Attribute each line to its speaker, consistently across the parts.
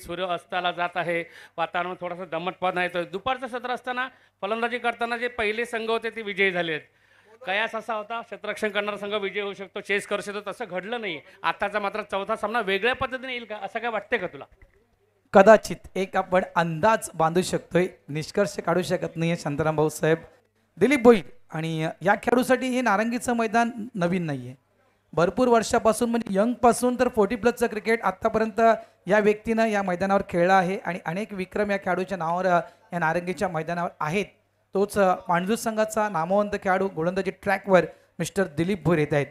Speaker 1: सूर्य अस्ताला जात आहे, वातावरण थोडंसं दमटपणा येतोय. दुपारचं सत्र असताना फलंदाजी करताना जे पहिले संघ होते ते विजयी झाले आहेत. कयास असा होता क्षेत्ररक्षण करणारा संघ विजय होऊ शकतो, चेस करू शकतो, तसं घडलं नाही. आताचा मात्र चौथा सामना वेगळ्या पद्धतीने येईल का असं काय वाटतंय का तुला?
Speaker 2: कदाचित एक आपण अंदाज बांधू शकतोय, निष्कर्ष काढू शकत नाहीये शांताराम भाऊ साहेब. दिलीप भोईर आणि या खेळाडूसाठी हे नारंगीचं मैदान नवीन नाहीये. भरपूर वर्षापासून म्हणजे यंग पासून तर 40+ क्रिकेट आतापर्यंत या व्यक्तीनं या मैदानावर खेळलं आहे आणि अनेक विक्रम या खेळाडूच्या नावावर या नारंगीच्या मैदानावर आहेत. तोच पांडुज संघाचा नामवंत खेळाडू गोलंदाजी ट्रॅकवर मिस्टर दिलीप भोईर येत आहेत.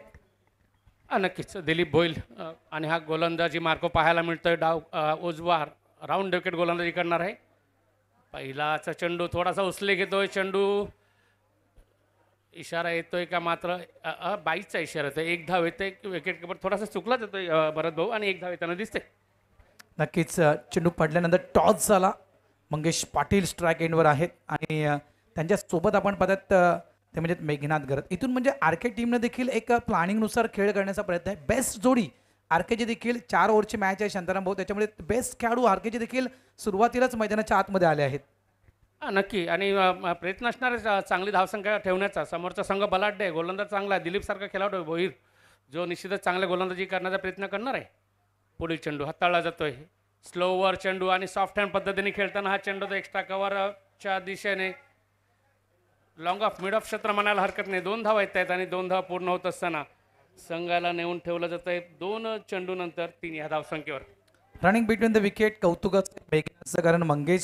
Speaker 1: नक्कीच दिलीप भोईल आणि हा गोलंदाजी मार्को पाहायला मिळतोय. डाव उजवा राऊंड विकेट गोलंदाजी करणार आहे. पहिलाचा चेंडू थोडासा उचले घेतोय. चेंडू इशारा येतोय का मात्र 22चा इशारा येतोय. एक धाव येते. विकेट किपर थोडासा चुकलाच येतोय भरत भाऊ आणि एक धाव येताना दिसते.
Speaker 2: नक्कीच चेंडू पडल्यानंतर टॉस झाला. मंगेश पाटील स्ट्राईक एंडवर आहेत आणि त्यांच्या सोबत आपण पाहतात ते म्हणजे मेघनाथ गरत. इथून म्हणजे आरके टीमने देखील एक प्लॅनिंगनुसार खेळ करण्याचा प्रयत्न आहे. बेस्ट जोडी आरकेची देखील 4 ओव्हरची मॅच आहे शांताराम भाऊ, त्याच्यामुळे बेस्ट खेळाडू आरकेचे देखील सुरुवातीलाच मैदानाच्या आतमध्ये आले आहेत.
Speaker 1: नक्की आणि प्रयत्न असणार आहे चांगली धावसंख्या ठेवण्याचा. समोरचा संघ बलाढ्य आहे, गोलंदाज चांगला आहे. दिलीप सारखा खेळाडू आहे भोईर, जो निश्चितच चांगल्या गोलंदाजी करण्याचा प्रयत्न करणार आहे. पुढील चेंडू हाताळला जातोय. स्लोवर चेंडू आणि सॉफ्ट हँड पद्धतीने खेळताना हा चेंडू तो एक्स्ट्रा कव्हरच्या दिशेने लॉंग ऑफ मिड ऑफ क्षेत्र म्हणायला हरकत नाही. 2 धावा येत आहेत आणि 2 धावा पूर्ण होत असताना संघाला नेऊन ठेवलं जात आहे 2 चेंडू नंतर 3 या धावसंख्येवर.
Speaker 2: रनिंग बिटवीन द विकेट कौतुकाचं मेघनाथचं, कारण मंगेश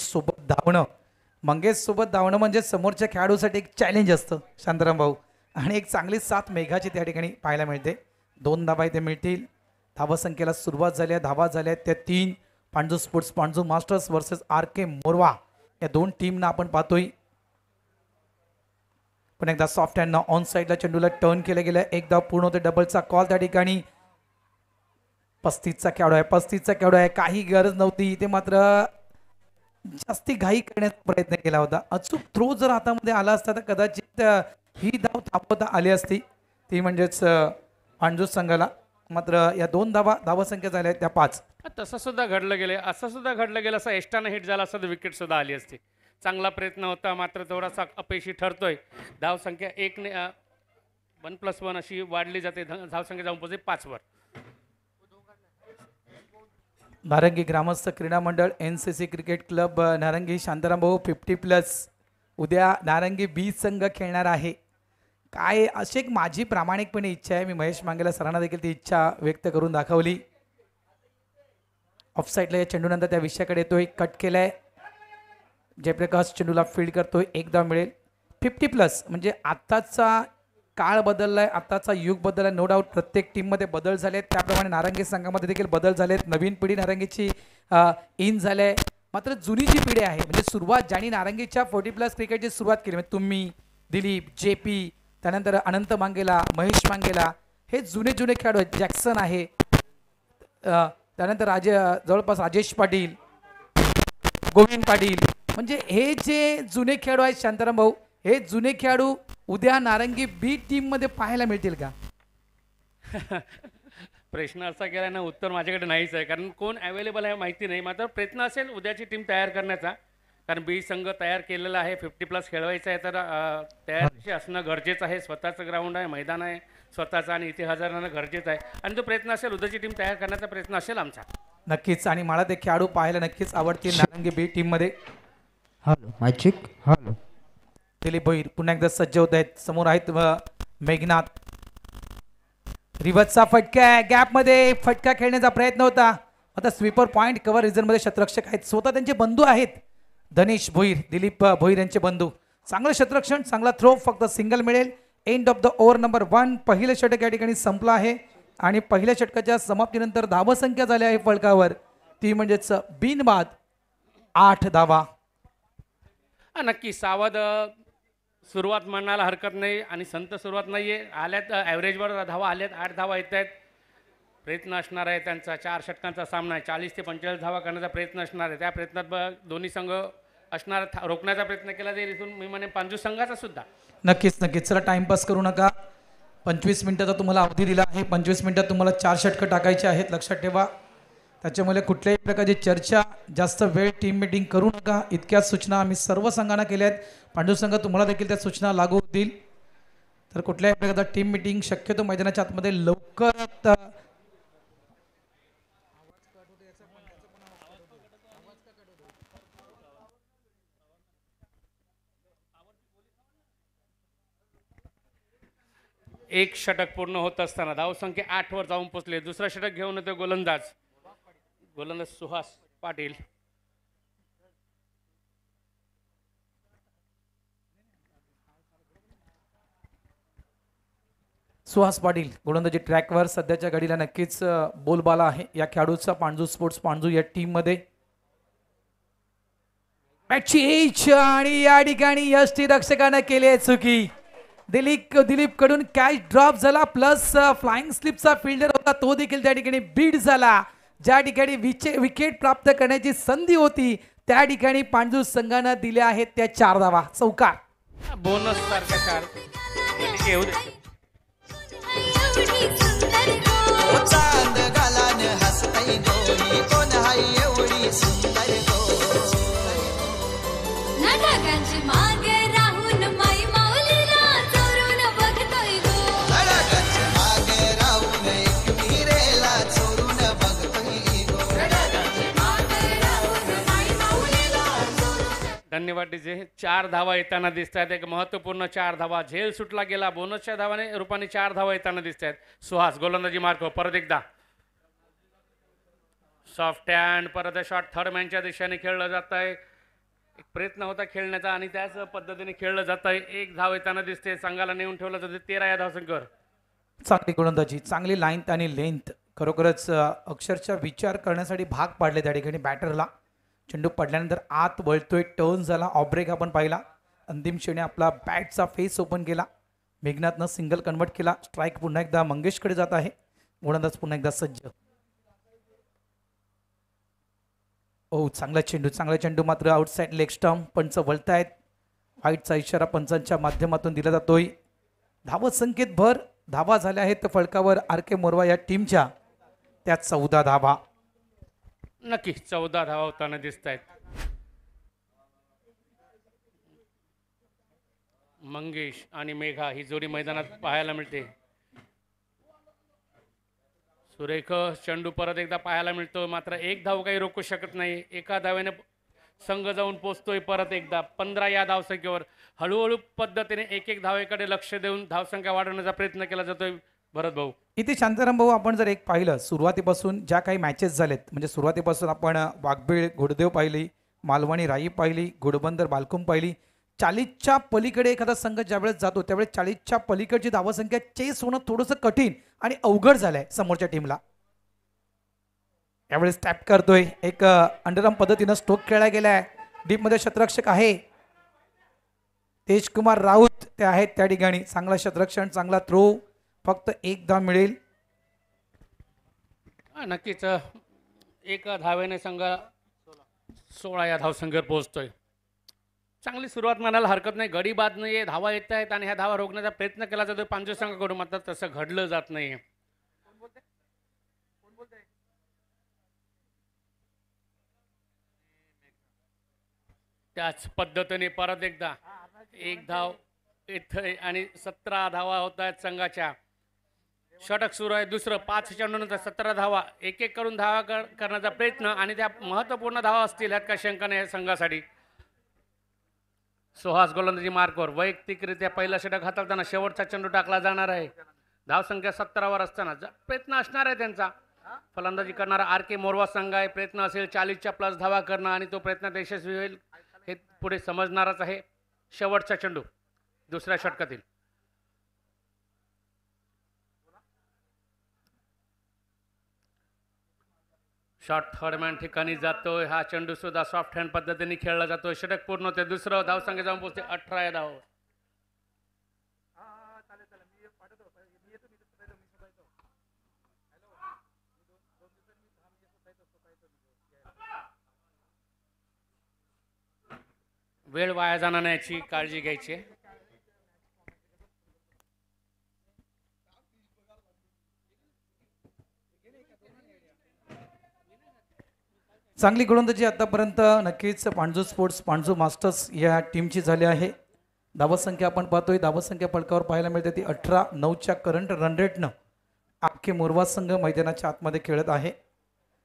Speaker 2: सोबत धावणं म्हणजे समोरच्या खेळाडूसाठी एक चॅलेंज असतं शांताराम भाऊ, आणि एक चांगली साथ मेघाची त्या ठिकाणी पाहायला मिळते. 2 धावा इथे मिळतील. धावसंख्येला सुरुवात झाली आहे. धावा झाल्या त्या 3. Pandu sports Pandu masters versus RK Morwa या 2 टीमना आपण पाहतोय. पण एकदा सॉफ्ट हँडनं ऑन साईडला चेंडूला टर्न केलं गेलं. एक धाव पूर्ण होते. डबलचा कॉल त्या ठिकाणी. 35चा खेळाडू आहे. काही गरज नव्हती. ते मात्र जास्ती घाई करण्याचा प्रयत्न केला होता. अचूक थ्रो जर हातामध्ये आला असता तर कदाचित ही धाव थांबवता आली असती, ती म्हणजेच पांडूज संघाला. मात्र या 2 धावसंख्या झाल्या त्या 5.
Speaker 1: तसं सुद्धा घडलं गेलं, असं सुद्धा घडलं गेलं. असं एक्स्ट्रानं हिट झाला असतं तर विकेट सुद्धा आली असती. चांगला प्रयत्न होता, मात्र थोडासा अपयशी ठरतोय. धावसंख्या 1+1 अशी वाढली जाते. धावसंख्या जाऊन पोहोचते 5 वर.
Speaker 2: नारंगी ग्रामस्थ क्रीडा मंडळ NCC क्रिकेट क्लब नारंगी. शांताराम भाऊ 50+. उद्या नारंगी बी संघ खेळणार आहे. काय अशी एक माझी प्रामाणिकपणे इच्छा आहे. मी महेश मांगेला सरांना देखील ती इच्छा व्यक्त करून दाखवली. ऑफसाईडला या चेंडूनंतर त्या विषयाकडे येतोय. कट केलाय. जयप्रकाश चेंडूला फील्ड करतोय. एक धाव मिळेल. 50+ म्हणजे आत्ताचा काळ बदललाय, आत्ताचा युग बदललाय. नो डाऊट प्रत्येक टीममध्ये बदल झालेत. त्याप्रमाणे नारंगी संघामध्ये देखील बदल झालेत. नवीन पिढी नारंगीची इन झाले. मात्र जुनी जी पिढी आहे म्हणजे सुरुवात ज्यांनी नारंगीच्या 40+ क्रिकेटची सुरुवात केली म्हणजे तुम्ही, दिलीप, JP, त्यानंतर अनंत मांगेला, महेश मांगेला, हे जुने खेळाडू आहेत. जॅक्सन आहे, त्यानंतर जवळपास राजेश पाटील, गोविंद पाटील, म्हणजे हे जे जुने खेळाडू आहेत शांताराम भाऊ, हे जुने खेळाडू उद्या नारंगी बी टीम मध्ये पाहायला मिळतील का?
Speaker 1: प्रश्न असा केला ना, उत्तर माझ्याकडे नाहीच आहे, कारण कोण अवेलेबल आहे माहिती नाही. मात्र प्रयत्न असेल उद्याची टीम तयार करण्याचा, कारण बी संघ तयार केलेला आहे. 50+ खेळवायचं आहे तर तयार असणं गरजेचं आहे. स्वतःचं ग्राउंड आहे, मैदान आहे स्वतःचा, आणि इथे हजर राहणं गरजेचं आहे. आणि तो प्रयत्न असेल, उद्याची टीम तयार करण्याचा प्रयत्न असेल आमचा
Speaker 2: नक्कीच. आणि मला ते खेळाडू पाहायला नक्कीच आवडतील नारंगी बी टीम मध्ये.
Speaker 3: Hello magic. Hello
Speaker 2: Dilip Bhoir पुन्हा एकदा सज्ज होत आहेत. समोर आहेत मेघनाथ. रिव्हर्सचा फटका, गॅप मध्ये फटका खेळण्याचा प्रयत्न होता. आता स्वीपर पॉइंट कव्हर रिझन मध्ये क्षेत्ररक्षक आहेत, स्वतः त्यांचे बंधू आहेत. धनेश भोईर, दिलीप भोईर यांचे बंधू. चांगलं क्षेत्ररक्षण, चांगला थ्रो, फक्त सिंगल मिळेल. End of the over number 1. पहिलं षटक या ठिकाणी संपलं आहे आणि पहिल्या षटकाच्या समाप्तीनंतर धावसंख्या झाली आहे फलकावर, ती म्हणजेच बिनबाद 8 धावा.
Speaker 1: नक्की सावध सुरुवात म्हणायला हरकत नाही आणि संत सुरुवात नाही आहे. आल्यात ॲव्हरेजवर धावा आल्यात, 8 धावा येत आहेत. प्रयत्न असणार आहे त्यांचा. 4 षटकांचा सामना आहे. 40 ते 45 धावा करण्याचा प्रयत्न असणार आहे. त्या प्रयत्नात दोन्ही संघ असणार, रोखण्याचा प्रयत्न केला जाईल. इथून मी म्हणेन पांजू संघाचा सुद्धा.
Speaker 2: नक्कीच. चला टाइमपास करू नका. 25 मिनिटाचा तुम्हाला अवधी दिला आहे. 25 मिनिटात तुम्हाला 4 षटकं टाकायचे आहेत, लक्षात ठेवा. त्याच्यामुळे कुठल्याही प्रकारची चर्चा जास्त वेळ टीम मीटिंग करू नका. इतक्याच सूचना आम्ही सर्व संघांना केल्या आहेत. पांडू संघ तुम्हाला देखील त्या सूचना लागू होतील. तर कुठल्याही प्रकारचा टीम मीटिंग शक्यतो मैदानाच्या आतमध्ये लवकरात
Speaker 1: एक षटक पूर्ण होत असताना धावसंख्या 8 वर जाऊन पोचले. दुसरा षटक घेऊन येतो गोलंदाज सुहास पाटील.
Speaker 2: सुहास पाटील गोलंदाजी ट्रॅकवर सध्याच्या घडीला नक्कीच बोलबाला आहे या खेळाडूचा पांजू स्पोर्ट्स पांजू या टीम मध्ये. मॅचची एच आणि या ठिकाणी यष्टीरक्षकाने केली आहे चुकी. दिलीप कडून कॅच ड्रॉप झाला प्लस फ्लाइंग स्लिपचा फिल्डर होता तो देखील त्या ठिकाणी बीट झाला. ज्या ठिकाणी विकेट प्राप्त करण्याची संधी होती त्या ठिकाणी पांडू संघानं दिल्या आहेत त्या 4 धावा. चौकार
Speaker 1: बोनस सारखा 4 येऊ दे.
Speaker 4: चांद गालान हसतई गोरी कोण हाय एवढी सुंदर गो
Speaker 5: ना ढगांची मागे राहून माई माऊलीला चोरून बघतोय गो.
Speaker 4: ढगांच्या मागे राहून एक विहिरेला चोरून बघतोय गो.
Speaker 1: धन्यवाद डीजे. 4 धावा येताना दिसत आहेत. एक महत्त्वपूर्ण 4 धावा झेल सुटला गेला. बोनसच्या धावाने रूपाने 4 धावा येताना दिसत आहेत. सुहास गोलंदाजी मार्क परत एकदा सॉफ्ट हँड परत शॉट थर्ड मॅनच्या दिशेने खेळलं जात आहे. एक प्रयत्न होता खेळण्याचा आणि त्याच पद्धतीने खेळलं जात आहे. 1 धाव येताना दिसते. संघाला नेऊन ठेवलं जाते 13 या धावसंख्येवर.
Speaker 2: चांगली गोलंदाजी चांगली लाईन आणि लेंथ खरोखरच अक्षरशः विचार करण्यासाठी भाग पाडले त्या ठिकाणी बॅटरला. चेंडू पडल्यानंतर आत वळतोय टर्न झाला ऑब्रेक आपण पाहिला. अंतिम क्षणी आपला बॅटचा फेस ओपन केला. मेघनाथनं सिंगल कन्वर्ट केला. स्ट्राईक पुन्हा एकदा मंगेशकडे जात आहे. गोलंदाज पुन्हा एकदा सज्ज. चांगला चेंडू मात्र आउटसाइड लेग स्टंप. पंच वळतायत. वाईटचा इशारा पंचांच्या माध्यमातून दिला जातोय. धावत संख्येत भर धावा झाल्या आहेत फलकावर आर के मोरवा या टीमच्या. त्या 14 धावा.
Speaker 1: नक्की 14 धावा होताना दिसत आहेत. मंगेश आणि मेघा ही जोडी मैदानात पाहायला मिळते. सुरेख चेंडू परत एकदा पाहायला मिळतो. मात्र 1 धाव काही रोखू शकत नाही. एका धावेने संघ जाऊन पोचतोय परत एकदा 15 या धावसंख्येवर. हळूहळू पद्धतीने 1-1 धावेकडे लक्ष देऊन धावसंख्या वाढवण्याचा प्रयत्न केला जातोय. भरत भाऊ
Speaker 2: इथे शांताराम भाऊ आपण जर एक पाहिलं सुरुवातीपासून ज्या काही मॅचेस झालेत म्हणजे सुरुवातीपासून आपण वाघबीळ घोडदेव पाहिली, मालवणी राई पाहिली, घोडबंदर बालकुम पाहिली. 40च्या पलीकडे एखादा संघ ज्यावेळेस जातो त्यावेळेस 40च्या पलीकडची धावसंख्या चेस होणं थोडंसं कठीण आणि अवघड झालंय समोरच्या टीमला. यावेळेस टॅप करतोय. एक अंडरआर्म पद्धतीनं स्ट्रोक खेळला गेलाय. डीप मध्ये शतरक्षक आहे तेजकुमार राऊत ते आहेत त्या ठिकाणी. चांगला शतरक्षण चांगला थ्रो. फक्त 1 धाव मिळेल.
Speaker 1: नक्कीच 1 धावेने संघ 16 या धावसंख्येवर पोहोचतोय. चांगली सुरुवात म्हणायला हरकत नाही. गडी बाद नाही. धावा येत आहेत आणि ह्या धावा रोखण्याचा प्रयत्न केला जातो पांजू संघाकडून. मात्र तसं घडलं जात नाही. त्याच पद्धतीने परत एकदा 1 धाव इथं आणि 17 धावा होत आहेत संघाच्या. षटक सुरू आहे दुसरं. 5 चेंडूनंतर 17 धावा. 1-1 करून धावा करण्याचा प्रयत्न आणि त्या महत्त्वपूर्ण धावा असतील ह्यात का शंका नाही संघासाठी. सुहास गोलंदाजी मार्कवर वैयक्तिकरित्या पहिला षटक हाताळताना शेवटचा चेंडू टाकला जाणार आहे. धावसंख्या 17 वर असताना प्रयत्न असणार आहे त्यांचा. फलंदाजी करणारा आर के मोरवा संघ आहे. प्रयत्न असेल 40च्या प्लस धावा करणं आणि तो प्रयत्न यशस्वी होईल हे पुढे समजणारच आहे. शेवटचा चेंडू दुसऱ्या षटकातील. शॉट थर्ड मॅन ठिकाणी जातोय. हा चेंडू सुद्धा सॉफ्ट हँड पद्धतीने खेळला जातोय. षटक पूर्ण होते. दुसरं धावसंख्या जाऊन पोहोचते 18 या धाव. वेळ वाया जाणार नाही याची काळजी घ्यायची.
Speaker 2: चांगली गोलंदाजी आतापर्यंत नक्कीच पांजू स्पोर्ट्स पांजू मास्टर्स या टीमची झाली आहे. धावसंख्या आपण पाहतोय, धावसंख्या फलकावर पाहायला मिळते ती 18-9च्या करंट रन रेटनं आखे मोरवा संघ मैदानाच्या आतमध्ये खेळत आहे.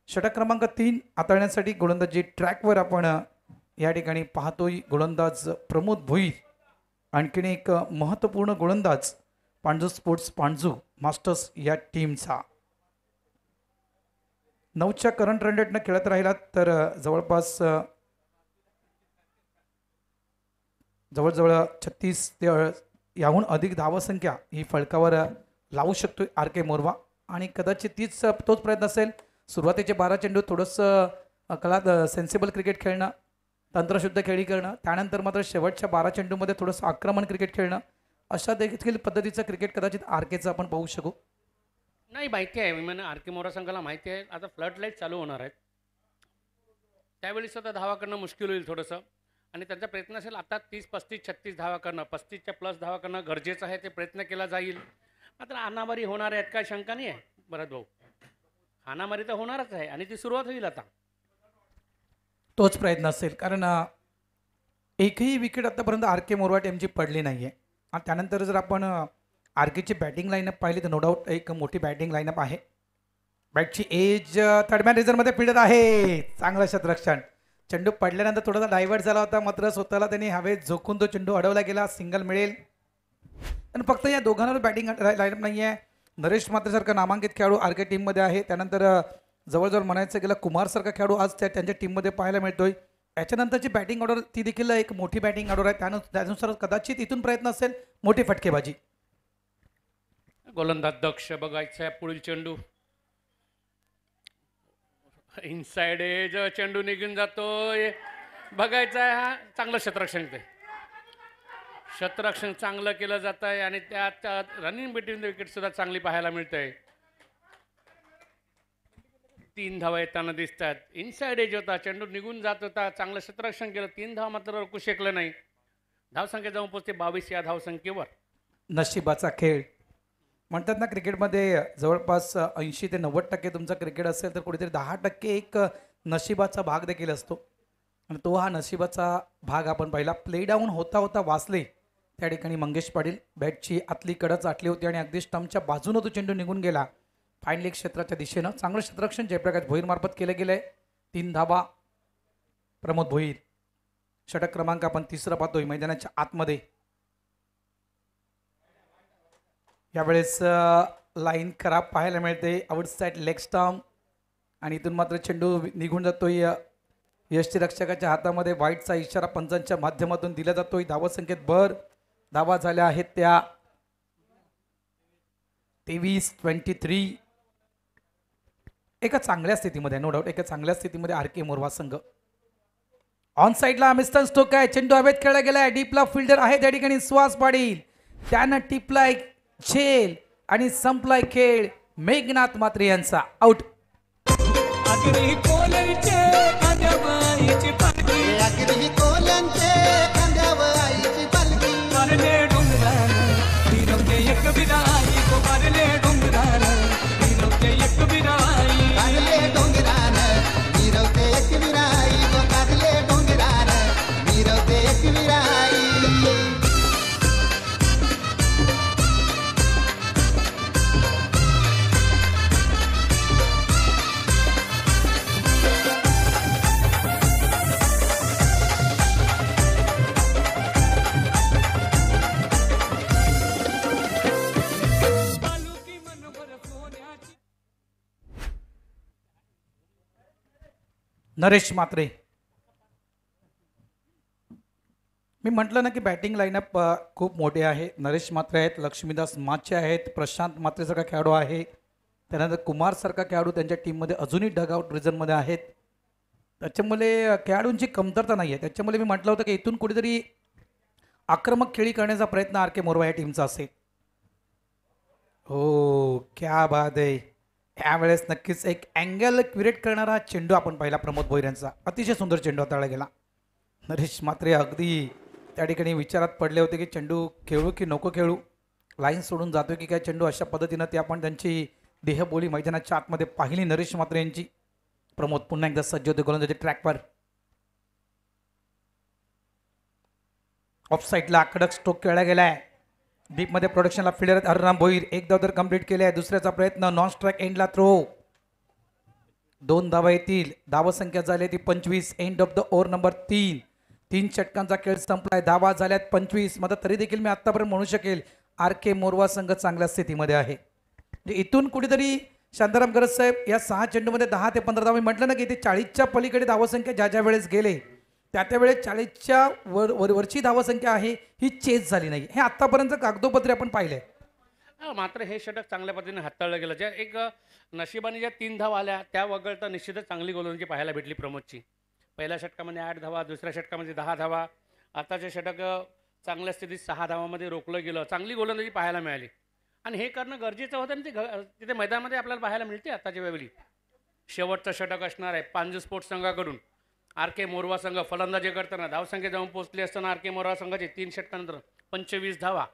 Speaker 2: षटक क्रमांक 3 हाताळण्यासाठी गोलंदाजी ट्रॅकवर आपण या ठिकाणी पाहतोय. गोलंदाज प्रमोद भोईर, आणखीन एक महत्त्वपूर्ण गोलंदाज पांजू स्पोर्ट्स पांजू मास्टर्स या टीमचा. 9च्या करंट रन रेटनं खेळत राहिलात तर जवळपास जवळजवळ 36 ते याहून अधिक धावसंख्या ही फलकावर लावू शकतोय आर के मोरवा. आणि कदाचित तोच प्रयत्न असेल. सुरुवातीचे 12 चेंडू थोडंसं कला सेन्सिबल क्रिकेट खेळणं, तंत्रशुद्ध खेळी करणं, त्यानंतर मात्र शेवटच्या 12 चेंडूमध्ये थोडंसं आक्रमण क्रिकेट खेळणं, अशा देखील पद्धतीचं क्रिकेट कदाचित आर केचं आपण पाहू शकू.
Speaker 1: नाही, माहिती आहे मी आर के मोरा संघाला माहिती आहे. आता फ्लड लाईट चालू होणार आहेत, त्यावेळी सुद्धा धावा करणं मुश्किल होईल थोडंसं. आणि त्यांचा प्रयत्न असेल आता 30, 35, 36 धावा करणं, 35च्या प्लस धावा करणं गरजेचं आहे. ते प्रयत्न केला जाईल. मात्र हाणामारी होणार आहेत काय शंका नाही आहे भरत भाऊ. हाणामारी तर होणारच आहे आणि ती सुरुवात होईल आता.
Speaker 2: तोच प्रयत्न असेल, कारण एकही विकेट आतापर्यंत आर के मोरवा टीमची पडली नाही आहे. आणि त्यानंतर जर आपण आर केची बॅटिंग लाईनअप पाहिली तर नो डाऊट एक मोठी बॅटिंग लाईनअप आहे. बॅटची एज थर्डमॅन रिझर्वमध्ये फिरत आहे. चांगलं क्षेत्ररक्षण. चेंडू पडल्यानंतर थोडासा डायव्हर्ट झाला होता, मात्र स्वतःला त्यांनी हवेत झोकून तो चेंडू अडवला गेला. सिंगल मिळेल. आणि फक्त या दोघांवर बॅटिंग लाईनअप नाही आहे. नरेश मात्रेसारखा नामांकित खेळाडू आर के टीममध्ये आहे. त्यानंतर जवळजवळ म्हणायचं गेलं कुमारसारखा खेळाडू आज त्यांच्या टीममध्ये पाहायला मिळतोय. याच्यानंतरची बॅटिंग ऑर्डर ती देखील एक मोठी बॅटिंग ऑर्डर आहे. त्यानुसार कदाचित इथून प्रयत्न असेल मोठी फटकेबाजी.
Speaker 1: गोलंदाज दक्ष बघायचं आहे. पुढील चेंडू इनसाइड एज, चेंडू निघून जातोय. बघायचं आहे. हा चांगलं क्षेत्ररक्षण, ते क्षेत्ररक्षण चांगलं केलं जात आहे आणि त्यात रनिंग बिटवीन द विकेट सुद्धा चांगली पाहायला मिळतंय. 3 धावा येताना दिसतात. इनसाइड एज होता, चेंडू निघून जात होता, चांगलं क्षेत्ररक्षण केलं. 3 धावा मात्र रोखू शकलं नाही. धावसंख्या जाऊन पोहोचते 22 या धावसंख्येवर.
Speaker 2: नशिबाचा खेळ म्हणतात ना क्रिकेटमध्ये. जवळपास 80 ते 90% तुमचा क्रिकेट असेल तर कुठेतरी 10% एक नशिबाचा भाग देखील असतो. आणि तो हा नशिबाचा भाग आपण पहिला प्ले डाऊन होता होता वाचले. त्या ठिकाणी मंगेश पाटील बॅटची आतली कडच आटली होती आणि अगदी स्टंपच्या बाजूनं तो चेंडू निघून गेला फाईन लेग क्षेत्राच्या दिशेनं. चांगलं क्षेत्ररक्षण जयप्रकाश भोईर मार्फत केलं गेलंय. 3 धावा प्रमोद भोईर. षटक क्रमांक आपण 3 पाहतोय मैदानाच्या आतमध्ये. यावेळेस लाईन खराब पाहायला मिळते. आउटसाईड लेग स्टंप आणि इथून मात्र चेंडू निघून जातोय यष्टीरक्षकाच्या हातामध्ये. वाईटचा इशारा पंचांच्या माध्यमातून दिला जातोय. धावसंख्येत भर. धावा झाल्या आहेत त्या 23-23. एका चांगल्या स्थितीमध्ये नो डाऊट, एका चांगल्या स्थितीमध्ये आर के मोरवा संघ. ऑन साईडला मिस्टर स्टोक आहे. चेंडू हवेत खेळला गेलाय. डीपला फिल्डर आहे त्या ठिकाणी सुहास पाटील. त्यानं टिपलाय झेल आणि संपलाय खेळ. मेघनाथ मात्रे यांचा आउट.
Speaker 4: अगदी कोल्यांचे खांद्यावर आईची पालखी
Speaker 6: मारले डोंगरान फिरवते एक बिराई को मारले डोंगरान फिरवते एक बिराई
Speaker 4: काढले डोंगरान मिरवते एक विराई गो काढले डोंगरान मिरवते एक विराई.
Speaker 6: तालुकी मनभर सोन्याची
Speaker 2: नरेश मात्रे. मी म्हटलं ना की बॅटिंग लाईनअप खूप मोठे आहे. नरेश मात्रे आहेत, लक्ष्मीदास माचे आहेत, प्रशांत मात्रेसारखा खेळाडू आहे, त्यानंतर कुमारसारखा खेळाडू त्यांच्या टीममध्ये अजूनही डगआउट रिझनमध्ये आहेत. त्याच्यामुळे खेळाडूंची कमतरता नाही आहे. त्याच्यामुळे मी म्हटलं होतं की इथून कुठेतरी आक्रमक खेळी करण्याचा प्रयत्न आर के मोरवा या टीमचा असेल. हो, क्या बात आहे. यावेळेस नक्कीच एक अँगल क्रिएट करणारा चेंडू आपण पाहिला प्रमोद भोईर यांचा. अतिशय सुंदर चेंडू हाताळला गेला. नरेश मात्रे अगदी त्या ठिकाणी विचारात पडले होते की चेंडू खेळू की नको खेळू, लाईन सोडून जातो की काय चेंडू. अशा पद्धतीनं ते आपण त्यांची देहबोली मैदानाच्या आतमध्ये पाहिली नरेश मात्रे यांची. प्रमोद पुन्हा एकदा सज्ज होते गोलंदाजी ट्रॅकवर. ऑफ साईडला कडक स्ट्रोक खेळला गेलाय. डीपमध्ये प्रोडक्शनला फिल्डर हरराम भोईर एक धाव तर कंप्लीट केले आहे. दुसऱ्याचा प्रयत्न नॉन स्ट्राईक एंडला थ्रो. 2 धावा येतील. धावसंख्या झाली ती 25. End of the over number 3. 3 षटकांचा खेळ संपलाय. धावा झाल्यात 25. मात्र तरी देखील मी आतापर्यंत म्हणू शकेल RK मोरवा संघ चांगल्या स्थितीमध्ये आहे. म्हणजे इथून कुठेतरी शांताराम गरज साहेब या 6 चेंडूमध्ये 10 ते 15 धावा म्हटलं ना की ते 40च्या पलीकडे धावसंख्या ज्या वेळेस गेले त्या वेळेस 40च्या वरची धावसंख्या आहे ही चेस झाली नाही. हे आतापर्यंत कागदोपत्री आपण पाहिलंय.
Speaker 1: मात्र हे षटक चांगल्या पद्धतीने हाताळलं गेलं. ज्या एक नशिबाने ज्या 3 धावा आल्या त्या वगळता निश्चितच चांगली गोलंदाजी पाहायला भेटली प्रमोदची. पहिल्या षटकामध्ये 8 धावा, दुसऱ्या षटकामध्ये 10 धावा. आताचे षटक चांगल्या स्थितीत 6 धावामध्ये रोखलं गेलं. चांगली गोलंदाजी पाहायला मिळाली आणि हे करणं गरजेचं होतं आणि ते तिथे मैदानामध्ये आपल्याला पाहायला मिळते आताच्या वेळी. शेवटचं षटक असणार आहे पांजू स्पोर्ट्स संघाकडून. RK मोरवा संघ फलंदाजी करताना धावसंख्या जाऊन पोहोचली असताना RK मोरवा संघाचे 3 षटकानंतर 25 धावा.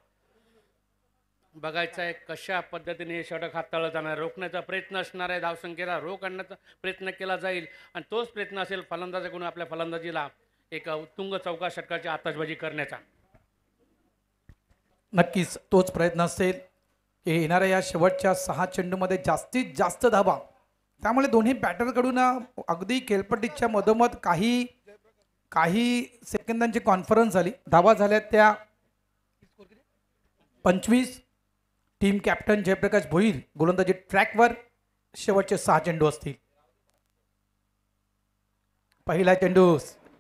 Speaker 1: बघायचं आहे कशा पद्धतीने हे षटक हाताळलं जाणार. रोखण्याचा प्रयत्न असणार आहे. धावसंख्येला रोख आणण्याचा प्रयत्न केला जाईल आणि तोच प्रयत्न असेल फलंदाजाकडून आपल्या फलंदाजीला एक उत्तुंग चौका षटकाची आतषबाजी करण्याचा.
Speaker 2: नक्कीच तोच प्रयत्न असेल की येणाऱ्या या शेवटच्या 6 चेंडूमध्ये जास्तीत जास्त धावा. त्यामुळे दोन्ही बॅटरकडून अगदी खेळपट्टीच्या मधोमध काही सेकंदांची कॉन्फरन्स झाली. धावा झाल्या त्या 25. टीम कॅप्टन जयप्रकाश भोईर गोलंदाजी ट्रॅकवर. शेवटचे 6 चेंडू असतील. पहिला चेंडू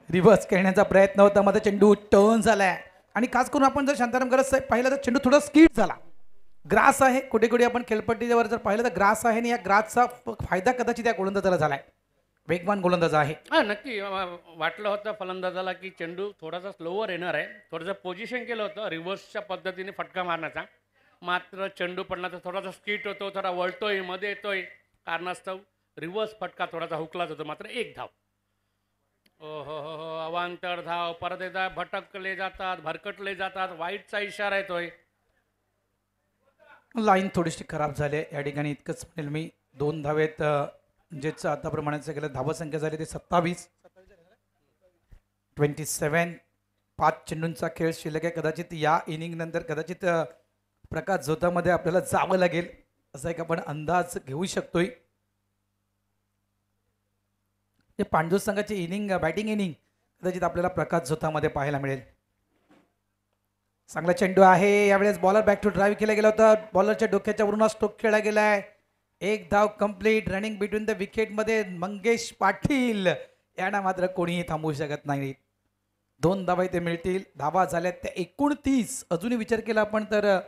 Speaker 2: रिव्हर्स खेळण्याचा प्रयत्न होता मात्र चेंडू टर्न झालाय आणि खास करून आपण जर शांताराम गरज साहेब पाहिलं तर चेंडू थोडा स्किड झाला. ग्रास आहे कुठे कुठे आपण खेळपट्टीवर जर पाहिलं तर ग्रास आहे आणि या ग्रासचा फायदा कदाचित या गोलंदाजाला झालाय. वेगवान गोलंदाज आहे.
Speaker 1: नक्की वाटलं होतं फलंदाजाला की चेंडू थोडासा स्लोवर येणार आहे. थोडंसं पोझिशन केलं होतं रिव्हर्सच्या पद्धतीने फटका मारण्याचा. मात्र चेंडू पडण्याचा थोडासा स्किट होतो. थोडा वळतोय मध्ये येतोय कारणास्तव रिव्हर्स फटका थोडासा हुकलाच होतो. मात्र 1 धाव. ओहो हो अवांतर धाव. परत एकदा भटकले जातात भरकटले जातात. वाईटचा इशारा येतोय.
Speaker 2: लाईन थोडीशी खराब झाली या ठिकाणी इतकंच म्हणेल मी. 2 धावेत जेच आता प्रमाणाचं केलं. धावसंख्या झाली ते 27. 27. 5 चेंडूंचा खेळ शिल्लक आहे. कदाचित या इनिंग नंतर कदाचित प्रकाश झोतामध्ये आपल्याला जावं लागेल असा एक आपण अंदाज घेऊ शकतोय. पांडू संघाची इनिंग बॅटिंग इनिंग कदाचित आपल्याला प्रकाश झोतामध्ये पाहायला मिळेल. चांगला चेंडू आहे. यावेळेस बॉलर बॅक टू ड्राईव्ह केला गेला होता. बॉलरच्या डोक्याच्या वरून स्ट्रोक खेळला गेलाय. 1 धाव कंप्लीट. रनिंग बिटवीन द विकेटमध्ये मंगेश पाटील यांना मात्र कोणीही थांबवू शकत नाही. 2 धावा इथे मिळतील. धावा झाल्या त्या 29. अजूनही विचार केला आपण तर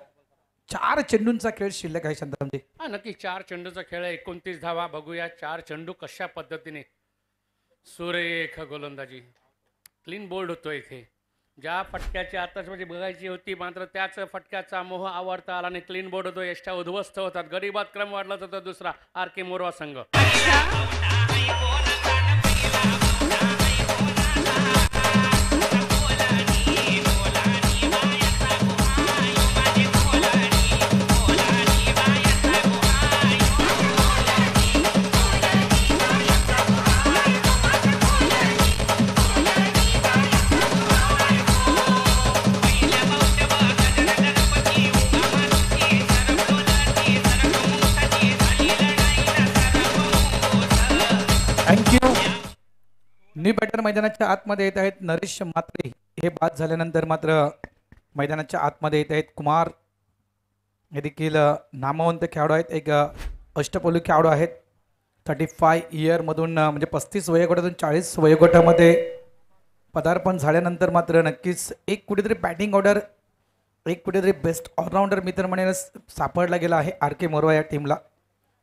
Speaker 2: 4 चेंडूंचा खेळ शिल्लक आहे शांतारामजी.
Speaker 1: नक्की 4 चेंडूचा खेळ आहे. 29 धावा. बघूया 4 चेंडू कशा पद्धतीने. सुरेख गोलंदाजी. क्लीन बोल्ड होतो इथे. ज्या फटक्याची आताच बघायची होती मात्र त्याच फटक्याचा मोह आवडता आला आणि क्लीन बोर्ड होतो. यष्टा उद्ध्वस्त होतात. गरीबात क्रम वाढला जातो दुसरा RK मोरवा संघ.
Speaker 2: न्यू बॅटर मैदानाच्या आतमध्ये येत आहेत नरेश मात्रे. हे बाद झाल्यानंतर मात्र मैदानाच्या आतमध्ये येत आहेत कुमार. हे देखील नामवंत खेळाडू आहेत. एक अष्टपैलू खेळाडू आहेत. 35 इयरमधून म्हणजे 35 वयोगटातून 40 वयोगटामध्ये पदार्पण झाल्यानंतर मात्र नक्कीच एक कुठेतरी बॅटिंग ऑर्डर एक कुठेतरी बेस्ट ऑलराऊंडर मी तर म्हणेन सापडला गेला आहे RK मोरवा या टीमला.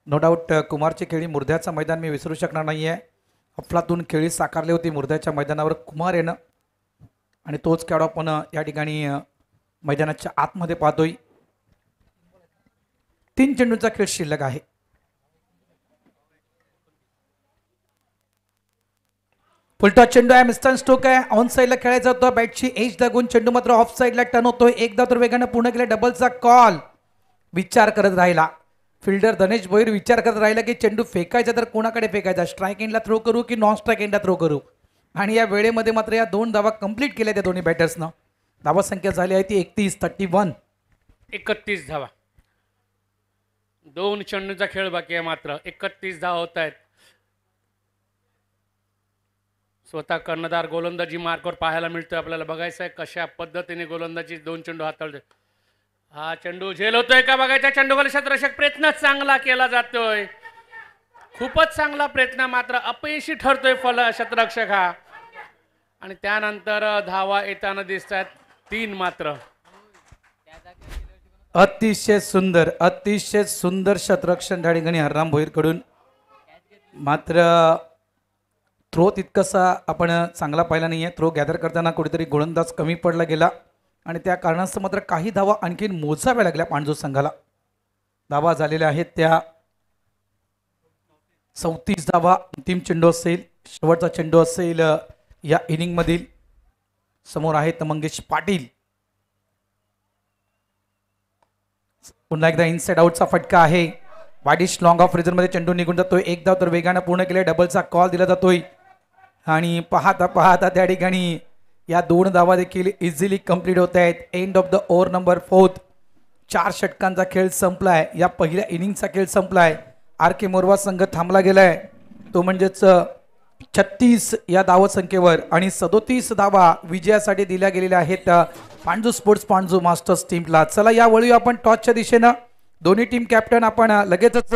Speaker 2: नो डाऊट कुमारची खेळी मुर्द्याचं मैदान मी विसरू शकणार नाही आहे. अफलातून खेळी साकारली होती मुर्द्याच्या मैदानावर कुमार येणं आणि तोच खेळाडू आपण या ठिकाणी मैदानाच्या आतमध्ये पाहतोय. 3 चेंडूंचा खेळ शिल्लक आहे. फुलटॉस चेंडू आहे. मिस्टर स्ट्रोक आहे. ऑन साईडला खेळायचा होता. बॅटची एज लागून चेंडू मात्र ऑफ साईडला टर्न होतोय. एकदा तर वेगानं पूर्ण केला. डबलचा कॉल विचार करत राहिला. फिल्डर धनेश भोईर विचार करत राहिला की चेंडू फेकायचा तर कोणाकडे फेकायचा, स्ट्राईक एंडला थ्रो करू की नॉन स्ट्राईक एंडला थ्रो करू. आणि या वेळेमध्ये मात्र या 2 धावा कंप्लीट केल्या त्या दोन्ही बॅटर्सनं. धावा संख्या झाली आहे ती 31
Speaker 1: 31 धावा. 2 चेंडूचा खेळ बाकी आहे, मात्र 31 धावा होत आहेत. स्वतः कर्णधार गोलंदाजी मार्कवर पाहायला मिळतोय. आपल्याला बघायचं आहे कशा पद्धतीने गोलंदाजी 2 चेंडू हाताळते. हा चेंडू झेल होतोय का बघायचा. चेंडूखाली क्षेत्ररक्षक प्रयत्न चांगला केला जातोय, खूपच चांगला प्रयत्न, मात्र अपयशी ठरतोय क्षेत्ररक्षक हा. आणि त्यानंतर धावा येताना दिसत आहेत 3 मात्र.
Speaker 2: अतिशय सुंदर शतरक्षण त्या ठिकाणी हरराम भोईरकडून. मात्र थ्रो तितकासा आपण चांगला पाहिला नाही आहे. थ्रो गॅदर करताना कुठेतरी गोलंदाज कमी पडला गेला आणि त्या कारणास्तव मात्र काही धावा आणखीन मोजाव्या लागल्या पांडू संघाला. धावा झालेल्या आहेत त्या 34 धावा. अंतिम चेंडू असेल, शेवटचा चेंडू असेल या इनिंग मधील. समोर आहेत मंगेश पाटील. पुन्हा एकदा इनसाइड आउटचा फटका आहे. वाडिश लॉंग ऑफ रिझन मध्ये चेंडू निघून जातोय. एक धाव तर वेगाने पूर्ण केले. डबलचा कॉल दिला जातोय आणि पाहता त्या ठिकाणी या 2 धावा देखील इझिली कंप्लीट होत आहेत. End of the over number 4. 4 षटकांचा खेळ संपलाय. या पहिल्या इनिंगचा खेळ संपलाय. आर के मोरवा संघ थांबला गेलाय, तो म्हणजेच 36 या धावसंख्येवर आणि 37 धावा विजयासाठी दिल्या गेलेल्या आहेत पांडू स्पोर्ट्स पांडू मास्टर्स टीमला. चला या वळू आपण टॉसच्या दिशेनं. दोन्ही टीम कॅप्टन आपण लगेचच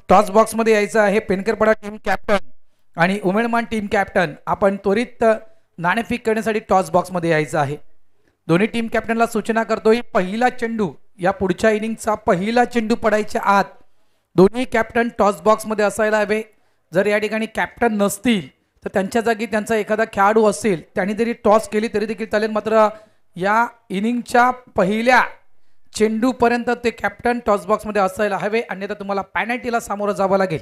Speaker 2: टॉस बॉक्स मध्ये यायचं आहे. पेनकरपडा टीम कॅप्टन आणि उमेदमान टीम कॅप्टन आपण त्वरित नाणेफेक करण्यासाठी टॉस बॉक्स मध्ये यायचं आहे. दोन्ही टीम कॅप्टनला सूचना करतोय, पहिला चेंडू या पुढच्या इनिंगचा पहिला चेंडू पडायच्या आत दोन्ही कॅप्टन टॉस बॉक्स मध्ये असायला हवे. जर या ठिकाणी कॅप्टन नसतील तर त्यांच्या जागी त्यांचा एखादा खेळाडू असेल त्यांनी जरी टॉस केली तरी देखील चालेल. मात्र या इनिंगच्या पहिल्या चेंडू पर्यंत ते कॅप्टन टॉस बॉक्स मध्ये असायला हवे, अन्यथा तुम्हाला पॅनल्टीला सामोरं जावं लागेल.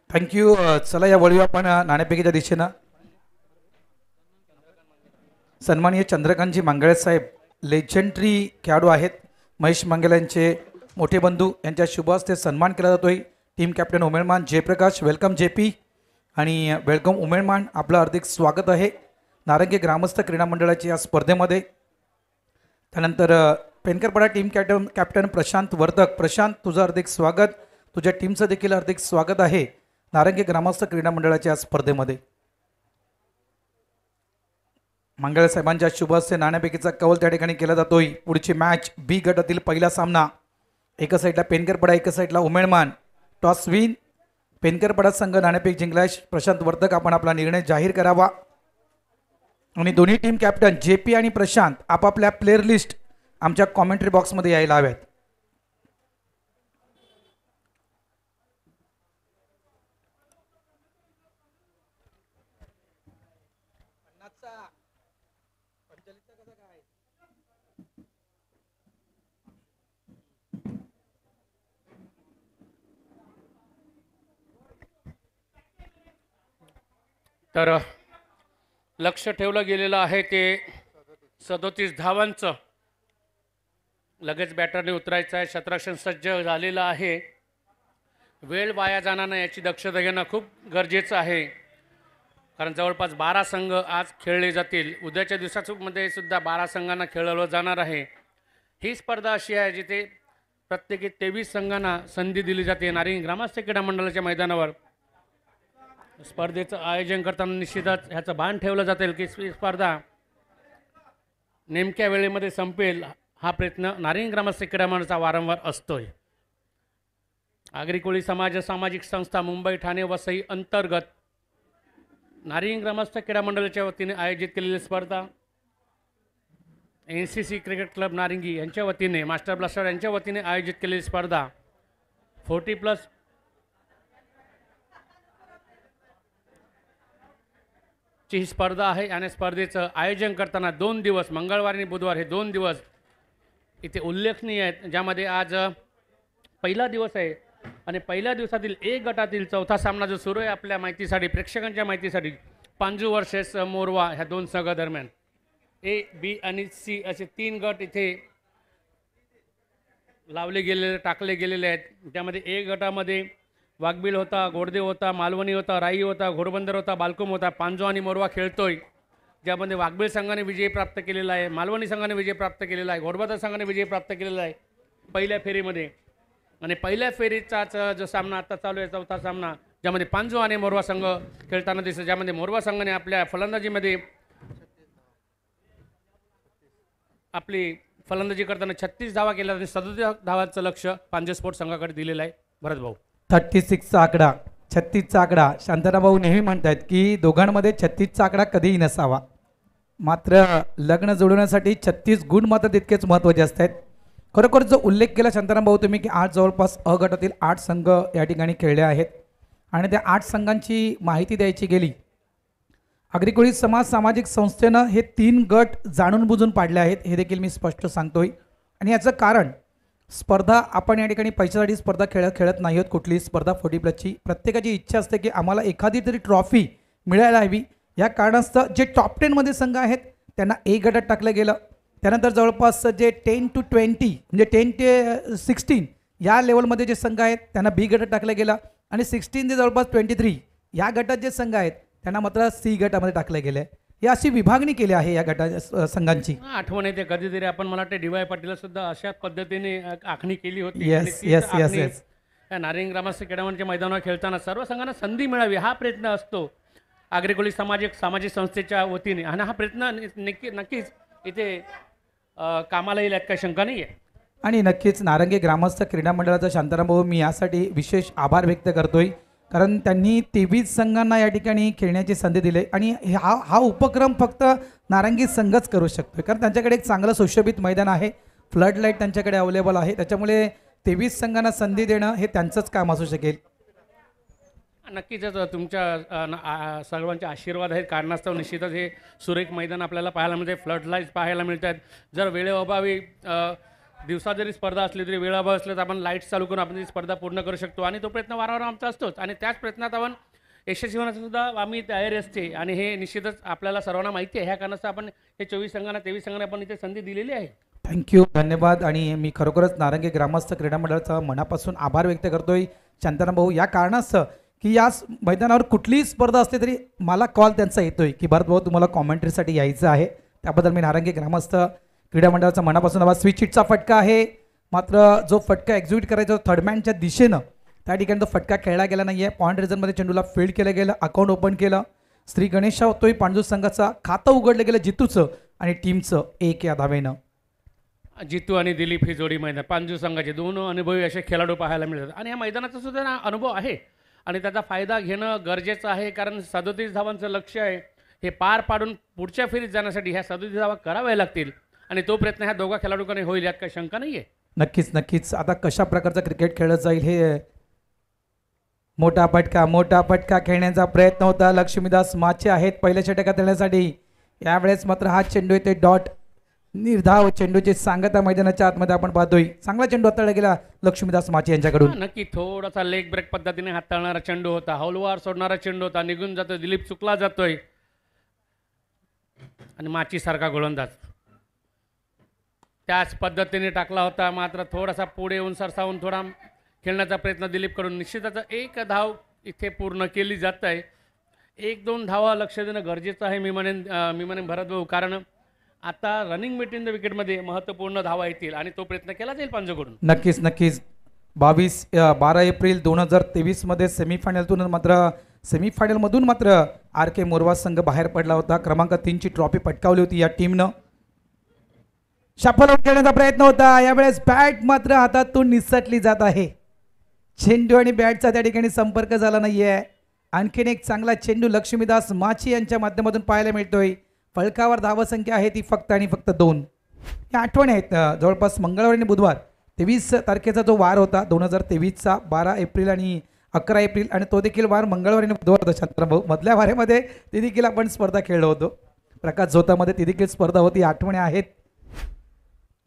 Speaker 2: थँक्यू. चला या वळू आपण नाणेफेकीच्या दिशेनं. सन्माननीय चंद्रकांतजी मांगळे साहेब लेजेंडरी खेळाडू आहेत. महेश मांगेला यांचे मोठे बंधू यांच्या शुभ हस्ते सन्मान केला जातोय. Team captain Umedman Jayprakash, welcome JP आणि वेलकम उमेदमान, आपलं हार्दिक स्वागत आहे नारंगी ग्रामस्थ क्रीडा मंडळाच्या या स्पर्धेमध्ये. त्यानंतर पेनकरपडा टीम कॅप्टन प्रशांत वर्धक, प्रशांत तुझं हार्दिक स्वागत, तुझ्या टीमचं देखील हार्दिक स्वागत आहे नारंगी ग्रामस्थ क्रीडा मंडळाच्या स्पर्धेमध्ये. मंगळ साहेबांच्या शुभ हस्ते नाणेफेकीचा कौल त्या ठिकाणी केला जातोय. पुढची मॅच बी गटातील पहिला सामना. एका साईडला पेनकरपडा, एका साईडला उमेदमान. टॉस विन पेनकरपडा संघ नाणेफेक जिंकल्यास प्रशांत वर्धक आपण आपला निर्णय जाहीर करावा. आणि दोन्ही टीम कॅप्टन जेपी आणि प्रशांत आपापल्या प्लेअर लिस्ट आमच्या कॉमेंट्री बॉक्समध्ये यायला हव्यात.
Speaker 1: तर लक्ष ठेवलं गेलेलं आहे ते 37 धावांचं. लगेच बॅटरने उतरायचं आहे. क्षेत्ररक्षण सज्ज झालेलं आहे. वेळ वाया जाणार नाही याची दक्षता घेणं खूप गरजेचं आहे, कारण जवळपास 12 संघ आज खेळले जातील. उद्याच्या दिवसामध्ये सुद्धा 12 संघांना खेळवलं जाणार आहे. ही स्पर्धा अशी आहे जिथे प्रत्येकी 23 संघांना संधी दिली जाते. नारंगी ग्रामस्थ क्रीडा मंडळाच्या मैदानावर स्पर्धेचं आयोजन करताना निश्चितच ह्याचं भान ठेवलं जातील की ही स्पर्धा नेमक्या वेळेमध्ये संपेल. हा प्रयत्न नारिंग ग्रामस्थ क्रीडा मंडळाचा वारंवार असतोय. आगरी कोळी समाज सामाजिक संस्था मुंबई ठाणे वसई अंतर्गत नारिंग ग्रामस्थ क्रीडा मंडळाच्या वतीने आयोजित केलेली स्पर्धा NCC क्रिकेट क्लब नारिंगी यांच्या वतीने मास्टर ब्लास्टर यांच्या वतीने आयोजित केलेली स्पर्धा 40+ ची ही स्पर्धा आहे. आणि स्पर्धेचं आयोजन करताना 2 दिवस मंगळवार आणि बुधवार हे 2 दिवस इथे उल्लेखनीय आहेत, ज्यामध्ये आज पहिला दिवस आहे आणि पहिल्या दिवसातील एक गटातील चौथा सामना जो सुरू आहे आपल्या माहितीसाठी प्रेक्षकांच्या माहितीसाठी पांजू वर्सेस मोरवा ह्या 2 संघादरम्यान A, B आणि C असे 3 गट इथे लावले गेलेले टाकले गेलेले आहेत. त्यामध्ये A गटामध्ये वाघबिल होता, गोडदेव होता, मालवणी होता, राई होता, घोडबंदर होता, बालकुम होता. पांजो आणि मोरवा खेळतोय, ज्यामध्ये वाघबिल संघाने विजय प्राप्त केलेला आहे, मालवणी संघाने विजय प्राप्त केलेला आहे, घोडबंदर संघाने विजय प्राप्त केलेला आहे पहिल्या फेरीमध्ये. आणि पहिल्या फेरीचाच जो सामना आता चालू आहे चौथा सामना, ज्यामध्ये पांजो आणि मोरवा संघ खेळताना दिसत, ज्यामध्ये मोरवा संघाने आपल्या फलंदाजीमध्ये आपली फलंदाजी करताना 36 धावा केल्या आणि 37 धावांचं लक्ष पांजे स्पोर्ट्स संघाकडे दिलेलं आहे. भरत भाऊ
Speaker 2: 36चा आकडा 36चा आकडा शांतना भाऊ नेहमी म्हणतात की दोघांमध्ये 36चा आकडा कधीही नसावा, मात्र लग्न जोडवण्यासाठी 36 गुण मात्र तितकेच महत्त्वाचे असतात. खरोखर जो उल्लेख केला शांताराम भाऊ तुम्ही की आज जवळपास अ गटातील 8 संघ या ठिकाणी खेळले आहेत आणि त्या 8 संघांची माहिती द्यायची गेली. आगरी कोळी समाज सामाजिक संस्थेनं हे 3 गट जाणून बुजून पाडले आहेत, हे देखील मी स्पष्ट सांगतोय. आणि याचं कारण स्पर्धा आपण या ठिकाणी पैशासाठी स्पर्धा खेळत नाही आहोत. कुठलीही स्पर्धा 40+ची प्रत्येकाची इच्छा असते की आम्हाला एखादी तरी ट्रॉफी मिळायला हवी. या कारणास्तव जे टॉप 10मध्ये संघ आहेत त्यांना A गटात टाकलं गेलं. त्यानंतर जवळपास जे 10 to 20 म्हणजे 10 ते 16 या लेवलमध्ये जे संघ आहेत त्यांना B गटात टाकलं गेलं आणि 16 ते जवळपास 23 या गटात जे संघ आहेत त्यांना मात्र C गटामध्ये टाकलं गेलं. ही अशी विभागणी केली आहे या गटा संघांची.
Speaker 1: आठवण येते कधीतरी आपण मला वाटते DY पाटील सुद्धा अशा पद्धतीने आखणी केली होती.
Speaker 2: येस येस येस येस
Speaker 1: या नारिंग ग्रामस्थ क्रीडा मंडळाच्या मैदानावर खेळताना सर्व संघांना संधी मिळावी हा प्रयत्न असतो आगरी कोळी सामाजिक संस्थेच्या वतीने. आणि हा प्रयत्न नक्कीच इथे कामाला येईल यात काही शंका नाही आहे.
Speaker 2: आणि नक्कीच नारंगी ग्रामस्थ क्रीडा मंडळाचा शांताराम भाऊ मी यासाठी विशेष आभार व्यक्त करतोय, कारण त्यांनी 23 संघांना या ठिकाणी खेळण्याची संधी दिली. आणि हा उपक्रम फक्त नारंगी संघच करू शकतो, कारण त्यांच्याकडे एक चांगलं सुशोभित मैदान आहे, फ्लड लाईट त्यांच्याकडे अवेलेबल आहे. त्याच्यामुळे 23 संघांना संधी देणं हे त्यांचंच काम असू शकेल.
Speaker 1: नक्कीच तुमच्या सर्वांचे आशीर्वाद आहेत कारणास्तव निश्चितच हे सुरेख मैदान आपल्याला पाहायला मिळते, फ्लड लाईट्स पाहायला मिळतात. जर वेळेअभावी दिवसा जरी स्पर्धा असली तरी वेळाभाव असलं तर आपण लाईट्स चालू करून आपण ती स्पर्धा पूर्ण करू शकतो. आणि तो प्रयत्न वारंवार आमचा असतोच आणि त्याच प्रयत्नात आपण यशस्वी होण्याचा सुद्धा आम्ही तयारी असते. आणि हे निश्चितच आपल्याला सर्वांना माहिती आहे, ह्या कारणास्तव आपण हे 23 संघांना 23 संघांना आपण इथे संधी दिलेली आहे.
Speaker 2: थँक्यू, धन्यवाद. आणि मी खरोखरच नारंगी ग्रामस्थ क्रीडा मंडळाचा मनापासून आभार व्यक्त करतोय शांताराम भाऊ, या कारणास्तव की या मैदानावर कुठलीही स्पर्धा असते तरी मला कॉल त्यांचा येतोय की भरत भाऊ तुम्हाला कॉमेंट्रीसाठी यायचं आहे. त्याबद्दल मी नारंगी ग्रामस्थ क्रीडा मंडळाचा मनापासून आभार. स्विच हिटचा फटका आहे, मात्र जो फटका एक्झिक्यूट करायचा थर्डमॅनच्या दिशेनं त्या ठिकाणी तो फटका खेळला गेला नाही आहे. पॉईंट रिझनमध्ये चेंडूला फील्ड केलं गेलं, अकाउंट ओपन केलं. श्री गणेशा होतोय पांडू संघाचा, खातं उघडलं गेलं जितूचं आणि टीमचं 1 या धावेनं.
Speaker 1: जितू आणि दिलीप ही जोडी मैदान पांजू संघाचे 2 अनुभवी असे खेळाडू पाहायला मिळतात. आणि या मैदानाचा सुद्धा अनुभव आहे आणि त्याचा फायदा घेणं गरजेचं आहे, कारण 37 धावांचं लक्ष्य आहे. हे पार पाडून पुढच्या फेरीत जाण्यासाठी ह्या 37 धावा कराव्या लागतील आणि तो प्रयत्न ह्या दोघा खेळाडूंकडे होईल यात काही शंका नाही आहे.
Speaker 2: नक्कीच नक्कीच. आता कशा प्रकारचा क्रिकेट खेळत जाईल हे मोठा फटका खेळण्याचा प्रयत्न होता. लक्ष्मीदास माचे आहेत पहिल्या षटकात येण्यासाठी. यावेळेस मात्र हा चेंडू येते डॉट निर्धाव चेंडूची सांगता मैदानाच्या आतमध्ये आपण पाहतोय. चांगला चेंडू हाताळला गेला लक्ष्मीदास माचे यांच्याकडून.
Speaker 1: नक्की थोडासा लेग ब्रेक पद्धतीने हाताळणारा चेंडू होता, हौलवार सोडणारा चेंडू होता, निघून जातोय दिलीप, चुकला जातोय आणि माची सारखा गोलंदाज त्याच पद्धतीने टाकला होता. मात्र थोडासा पुढे येऊन सरसावून थोडा खेळण्याचा प्रयत्न दिलीप कडून. निश्चितच 1 धाव इथे पूर्ण केली जात आहे. 1-2 धावा लक्ष देणं गरजेचं आहे मी म्हणेन भरत भाऊ, कारण आता रनिंग बिटवीन द विकेटमध्ये महत्त्वपूर्ण धावा येतील आणि तो प्रयत्न केला जाईल पांजोकडून.
Speaker 2: नक्कीच नक्कीच. 12 एप्रिल 2023 मध्ये सेमीफायनलतून मात्र सेमीफायनलमधून मात्र आर के मोरवा संघ बाहेर पडला होता. क्रमांक 3 ची ट्रॉफी पटकावली होती या टीमनं. शफल आउट खेळण्याचा प्रयत्न होता. यावेळेस बॅट मात्र हातातून निसटली जात आहे. चेंडू आणि बॅटचा त्या ठिकाणी संपर्क झाला नाहीये. आणखीन एक चांगला चेंडू लक्ष्मीदास माची यांच्या माध्यमातून पाहायला मिळतोय. फलकावर धावसंख्या आहे ती फक्त आणि फक्त 2. या आठवणी आहेत जवळपास मंगळवार आणि बुधवार 23 तारखेचा जो वार होता 2023चा 12 एप्रिल आणि 11 एप्रिल आणि तो देखील वार मंगळवार आणि बुधवार होता. शांताराम मधल्या वाऱ्यामध्ये ती देखील आपण स्पर्धा खेळलो होतो. प्रकाश झोतामध्ये ती देखील स्पर्धा होती. आठवणी आहेत.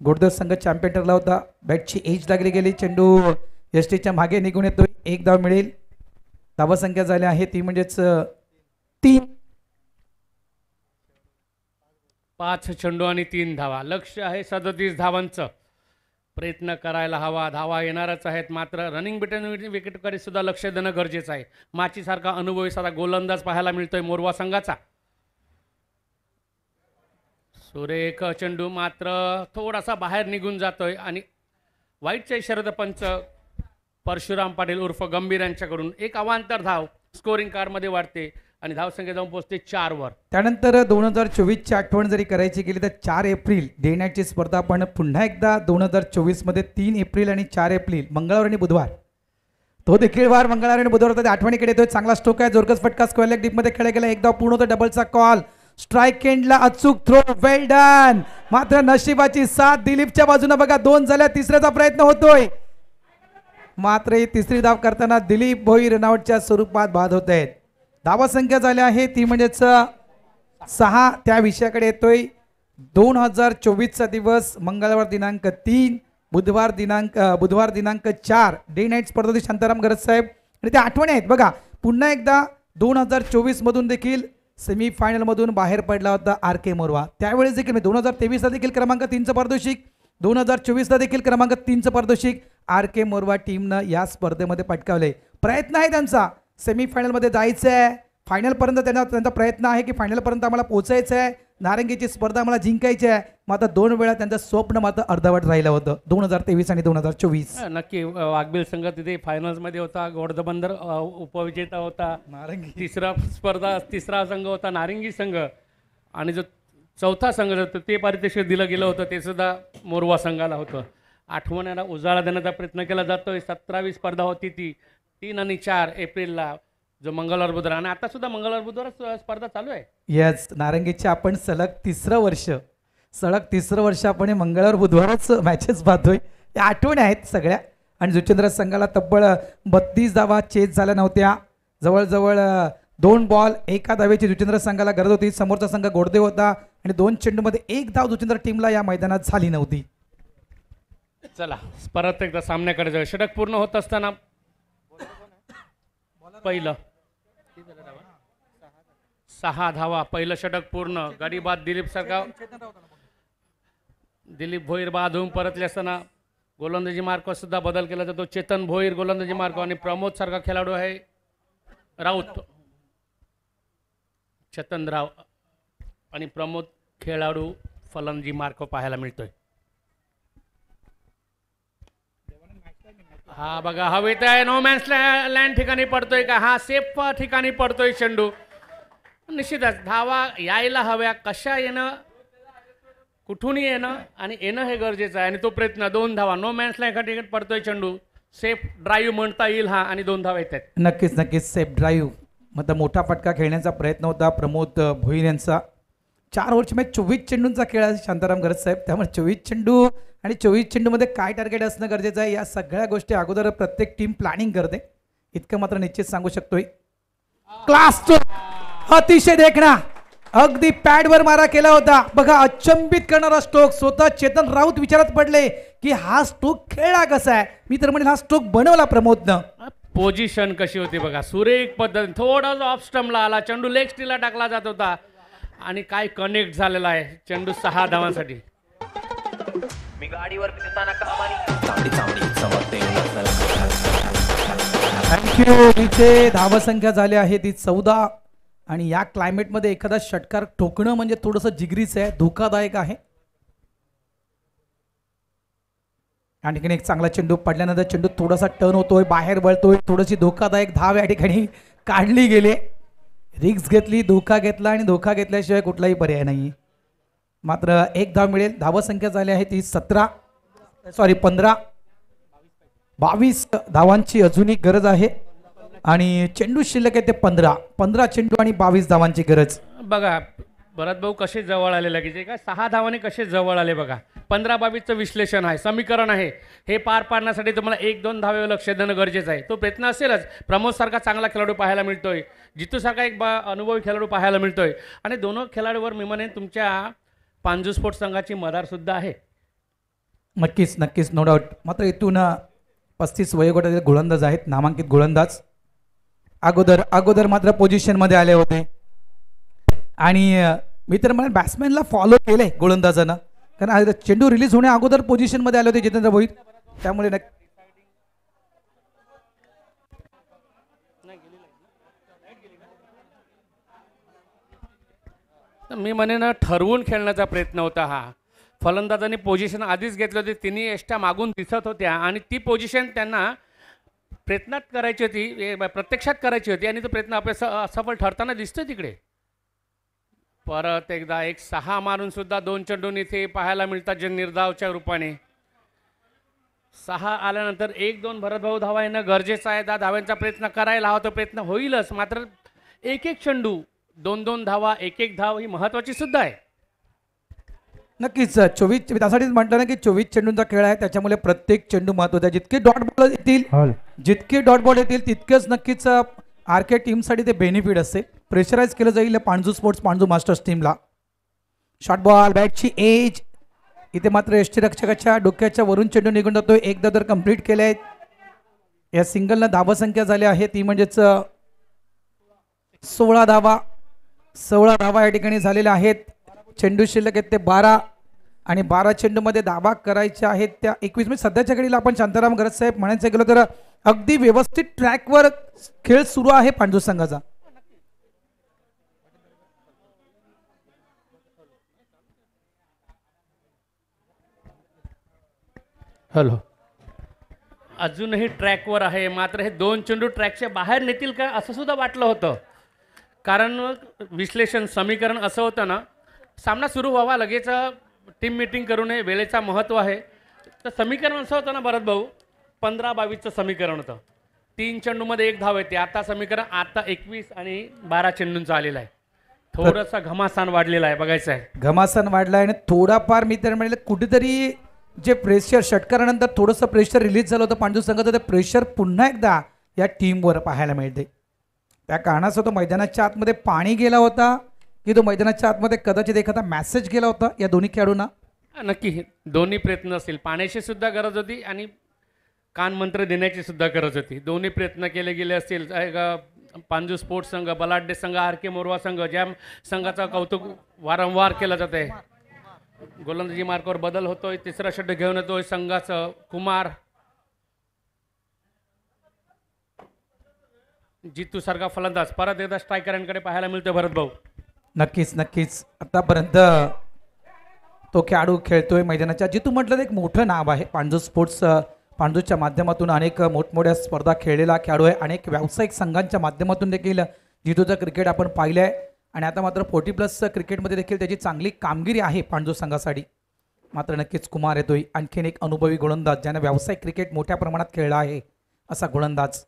Speaker 2: गोडदेव संघ चॅम्पियन ठरला होता. बॅटची एज लागली गेली. चेंडू यष्टीच्या मागे निघून येतोय. 1 धाव मिळेल. धावसंख्या झाली आहे ती म्हणजेच 3.
Speaker 1: 5 चेंडू आणि 3 धावा. लक्ष आहे 37 धावांचं. प्रयत्न करायला हवा. धावा येणारच आहेत. मात्र रनिंग विकेटकडे सुद्धा लक्ष देणं गरजेचं आहे. माचीसारखा अनुभवी साधा गोलंदाज पाहायला मिळतोय मोरवा संघाचा. सुरेख चेंडू मात्र थोडासा बाहेर निघून जातोय आणि वाईटच्या इशाऱ्यात पंच परशुराम पाटील उर्फ गंभीर यांच्याकडून एक अवांतर धाव स्कोरिंग कारमध्ये वाढते आणि धावसंख्या जाऊन पोहोचते 4 वर.
Speaker 2: त्यानंतर 2024ची आठवण जरी करायची गेली तर 4 एप्रिल डे नाईटची स्पर्धा आपण पुन्हा एकदा 2024 मध्ये 3 एप्रिल आणि 4 एप्रिल मंगळवार आणि बुधवार तो देखील वार मंगळवार आणि बुधवार होता. आठवणीकडे येतोय. चांगला स्ट्रोक आहे. जोरकस फटका स्क्वेअर लेग डीप मध्ये खेळला गेला. एकदा पूर्ण होतं. डबलचा कॉल. स्ट्राईक एंडला अचूक थ्रो. वेल डन. मात्र नशिबाची साथ दिलीपच्या बाजूने बघा. 2 झाल्या. तिसऱ्याचा प्रयत्न होतोय. मात्र ही तिसरी धाव करताना दिलीप भोई रनआउटच्या स्वरूपात बाद होत आहेत. धावा संख्या झाल्या आहे ती म्हणजेच 6. त्या विषयाकडे येतोय. 2024चा दिवस मंगळवार दिनांक 3 बुधवार दिनांक 4 डे नाईट स्पर्धा होती. शांताराम गरज साहेब आणि त्या आठवणी आहेत बघा. पुन्हा एकदा 2024 मधून देखील सेमीफायनल मधून बाहेर पडला होता आर के मोरवा. त्यावेळेस देखील 2023 ला देखील क्रमांक 3चं पारितोषिक 2024 ला देखील क्रमांक 3चं पारितोषिक आर के मोरवा टीमनं या स्पर्धेमध्ये पटकावले. प्रयत्न आहे त्यांचा सेमीफायनलमध्ये जायचं आहे. फायनलपर्यंत त्यांचा प्रयत्न आहे की फायनलपर्यंत आम्हाला पोहोचायचं आहे. नारंगीची स्पर्धा आम्हाला जिंकायची आहे. मात्र 2 वेळा त्यांचं स्वप्न मात्र अर्धवट राहिलं होतं 2023 आणि 2024.
Speaker 1: नक्की वाघबील संघ तिथे फायनल्समध्ये होता. घोडदबंदर उपविजेता होता.
Speaker 2: नारंगी
Speaker 1: तिसरा संघ होता नारंगी संघ आणि जो चौथा संघ होता ते पारितोषिक दिलं गेलं होतं ते सुद्धा मोरवा संघाला होतं. आठवण्याला उजाळा देण्याचा प्रयत्न केला जातोय. 17वी स्पर्धा होती ती 3 आणि 4 एप्रिलला जो मंगळवार बुधवार आणि आता सुद्धा मंगळवार बुधवार स्पर्धा चालू आहे.
Speaker 2: येस नारंगीचे आपण सलग तिसरं वर्ष आपण हे मंगळवार बुधवारच मॅचेस पाहतोय. या आठवणी आहेत सगळ्या. आणि जुचेंद्र संघाला तब्बल 32 धावा चेस झाल्या नव्हत्या. जवळजवळ 2 बॉल 1 धावेची जुचेंद्र संघाला गरज होती. समोरचा संघ गोडदेव होता आणि 2 चेंडूमध्ये 1 धाव जुचेंद्र टीमला या मैदानात झाली नव्हती.
Speaker 1: चला परत एकदा सामन्याकडे जाऊ. षटक पूर्ण होत असताना पहिलं 6 धावा. पहिलं षटक पूर्ण. गडी बाद दिलीप भोईर बाद होऊन परतले असताना गोलंदाजी मार्क सुद्धा बदल केला जातो. चेतन भोईर गोलंदाजी मार्क आणि प्रमोद सारखा खेळाडू आहे राऊत. चेतन राव आणि प्रमोद खेळाडू फलंदाजी मार्क पाहायला मिळतोय. हा बघा हवेत आहे. नो मॅन्स लँड ठिकाणी पडतोय का? हा सेफ ठिकाणी पडतोय चेंडू. निश्चितच धावा यायला हव्या. कशा येणं कुठूनही येणं आणि येणं हे गरजेचं आहे आणि तो प्रयत्न 2 धावा. नो मॅन्स लँड ठिकाणी पडतोय चेंडू. सेफ ड्राईव्ह म्हणता येईल हा आणि 2 धावा येत आहेत.
Speaker 2: नक्कीच सेफ ड्राईव्ह मतलब मोठा फटका खेळण्याचा प्रयत्न होता प्रमोद भोईर यांचा. 4 ओव्हरची मॅच 24 चेंडूंचा खेळ आहे शांताराम गरज साहेब. त्यामुळे 24 चेंडू आणि 24 चेंडूमध्ये काय टार्गेट असणं गरजेचं आहे या सगळ्या गोष्टी अगोदर प्रत्येक टीम प्लॅनिंग करते. इतकं मात्र निश्चित सांगू शकतोय. क्लास अतिशय देखणा अगदी पॅडवर मारा केला होता बघा. अचंबित करणारा स्ट्रोक. स्वतः चेतन राऊत विचारात पडले की हा स्ट्रोक खेळला कसा आहे. मी तर म्हणेल हा स्ट्रोक बनवला प्रमोदनं.
Speaker 1: पोझिशन कशी होती बघा. सुरेख पद्धत. थोडा ऑफ स्टंपला आला चेंडू. लेग स्टीलला टाकला जात होता आणि काय कनेक्ट झालेला आहे चेंडू 6 धावांसाठी.
Speaker 7: मी गाडीवर फिरताना
Speaker 2: थँक्यू. इथे धावसंख्या झाली आहे ती 14 आणि या क्लायमेटमध्ये एखादा षटकार ठोकणं म्हणजे थोडंसं जिगरीचं आहे. धोकादायक आहे. आणखीन एक चांगला चेंडू पडल्यानंतर चेंडू थोडासा टर्न होतोय बाहेर वळतोय. थोडीशी धोकादायक धाव या ठिकाणी काढली गेली. रिक्स घेतली, धोका घेतला आणि धोका घेतल्याशिवाय कुठलाही पर्याय नाही. मात्र एक धाव मिळेल. धावसंख्या झाली आहे ती 15 22 धावांची अजूनही गरज आहे आणि चेंडू शिल्लक आहे ते 15 चेंडू आणि 22 धावांची गरज.
Speaker 1: बघा भरत भाऊ कसे जवळ आले लगेच का 6 धावाने कसे जवळ आले बघा. 15-22चं विश्लेषण आहे, समीकरण आहे. हे पार पाडण्यासाठी तुम्हाला 1-2 धावे लक्ष देणं गरजेचं आहे. तो प्रयत्न असेलच. प्रमोद सारखा चांगला खेळाडू पाहायला मिळतोय, जितू सारखा एक अनुभवी खेळाडू पाहायला मिळतोय आणि दोनों खेळाडूवर मी म्हणेन तुमच्या पांजू स्पोर्ट्स संघाची मदार सुद्धा आहे.
Speaker 2: नक्कीच नक्कीच नो डाऊट. मात्र इथून 35 वयोगटातील गोलंदाज आहेत, नामांकित गोलंदाज. अगोदर मात्र पोझिशनमध्ये आले होते आणि मी तर म्हणेन बॅट्समॅनला फॉलो केलंय गोलंदाजानं, कारण चेंडू रिलीज होण्या अगोदर पोझिशनमध्ये आले होते जितेंद्र भोईर. त्यामुळे
Speaker 1: मी म्हणेन ठरवून खेळण्याचा प्रयत्न होता हा. फलंदाजांनी पोझिशन आधीच घेतली होती, तिन्ही एष्ट्या मागून दिसत होत्या आणि ती पोझिशन त्यांना प्रयत्नात करायची होती, प्रत्यक्षात करायची होती आणि तो प्रयत्न असफल ठरताना दिसतोय तिकडे. परत एकदा 6 मारून सुद्धा 2 चेंडून इथे पाहायला मिळतात जे निर्धावच्या रूपाने. 6 आल्यानंतर 1-2 भरतभाऊ धावा येणं गरजेचं आहे. 10 धाव्यांचा प्रयत्न करायला हवा, तो प्रयत्न होईलच. मात्र 1-1 चेंडू 2-2 धावा 1-1 धाव ही महत्त्वाची सुद्धा आहे.
Speaker 2: नक्कीच 24 त्यासाठीच म्हटलं ना की 24 चेंडूंचा खेळ आहे, त्याच्यामुळे प्रत्येक चेंडू महत्त्वाचा आहे. जितके डॉट बॉल येतील तितकेच नक्कीच आरके टीमसाठी ते बेनिफिट असते. प्रेशराईज केलं जाईल पांजू स्पोर्ट्स पांजू मास्टर्स टीमला. शॉर्ट बॉल बॅटची एज इथे मात्र यष्टीरक्षकाच्या डोक्याच्या वरून चेंडू निघून जातोय. एकदा तर कंप्लीट केले आहेत. या सिंगलनं धावसंख्या झाली आहे ती म्हणजेच 16 धावा या ठिकाणी झालेल्या आहेत. चेंडू शिल्लक आहेत ते 12 आणि 12 चेंडूमध्ये धावा करायच्या आहेत त्या 21. म्हणजे सध्याच्या घडीला आपण शांताराम गरज साहेब म्हणायचं गेलो तर अगदी व्यवस्थित ट्रॅकवर खेळ सुरू आहे पांडू संघाचा.
Speaker 1: हॅलो, अजूनही ट्रॅकवर आहे. मात्र हे 2 चेंडू ट्रॅकच्या बाहेर नेतील का असं सुद्धा वाटलं होतं, कारण विश्लेषण समीकरण असं होतं ना, सामना सुरू व्हावा लगेच टीम मीटिंग करू नये, वेळेचा महत्त्व आहे. तर समीकरण असं होतं ना भरत भाऊ, 15-22चं समीकरण होतं. 3 चेंडूमध्ये 1 धाव येते. आता समीकरण 21 आणि 12 चेंडूंचं आलेलं आहे. थोडंसं घमासान वाढलेलं आहे, बघायचं आहे.
Speaker 2: घमासान वाढला आणि थोडाफार मी तर म्हणेल कुठेतरी जे प्रेशर षटकारानंतर थोडंसं प्रेशर रिलीज झालं होतं पांडू संघाचं, ते प्रेशर पुन्हा एकदा या टीमवर पाहायला मिळते. त्या कारणाचं तो मैदानाच्या आतमध्ये पाणी गेला होता की तो मैदानाच्या आतमध्ये कदाचित एखादा मेसेज गेला होता या दोन्ही खेळाडूंना.
Speaker 1: नक्की दोन्ही प्रयत्न असतील. पाण्याची सुद्धा गरज होती आणि कानमंत्र देण्याची सुद्धा गरज होती. दोन्ही प्रयत्न केले गेले असतील. पांजू स्पोर्ट्स संघ, बलाढ्य संघ, आर.के. मोरवा संघ, ज्या संघाचं कौतुक वारंवार केलं जात आहे. गोलंदाजी मार्कावर बदल होतोय. तिसरा षटक घेऊन येतोय संघाचं कुमार. जितू सारखा फलंदाज परत एकदा स्ट्रायकरांकडे पाहायला मिळतोय भरत भाऊ.
Speaker 2: नक्कीच नक्कीच आतापर्यंत तो खेळाडू खेळतोय मैदानाच्या. जितू म्हटलं तर एक मोठं नाव आहे पांजू स्पोर्ट्स. पांजूच्या माध्यमातून अनेक मोठमोठ्या स्पर्धा खेळलेला खेळाडू आहे. अनेक व्यावसायिक संघांच्या माध्यमातून देखील जितूचं क्रिकेट आपण पाहिलं आहे आणि आता मात्र 40+ क्रिकेटमध्ये देखील त्याची चांगली कामगिरी आहे पांजू संघासाठी. मात्र नक्कीच कुमार येतोय, आणखीन एक अनुभवी गोलंदाज ज्याने व्यावसायिक क्रिकेट मोठ्या प्रमाणात खेळला आहे असा गोलंदाज.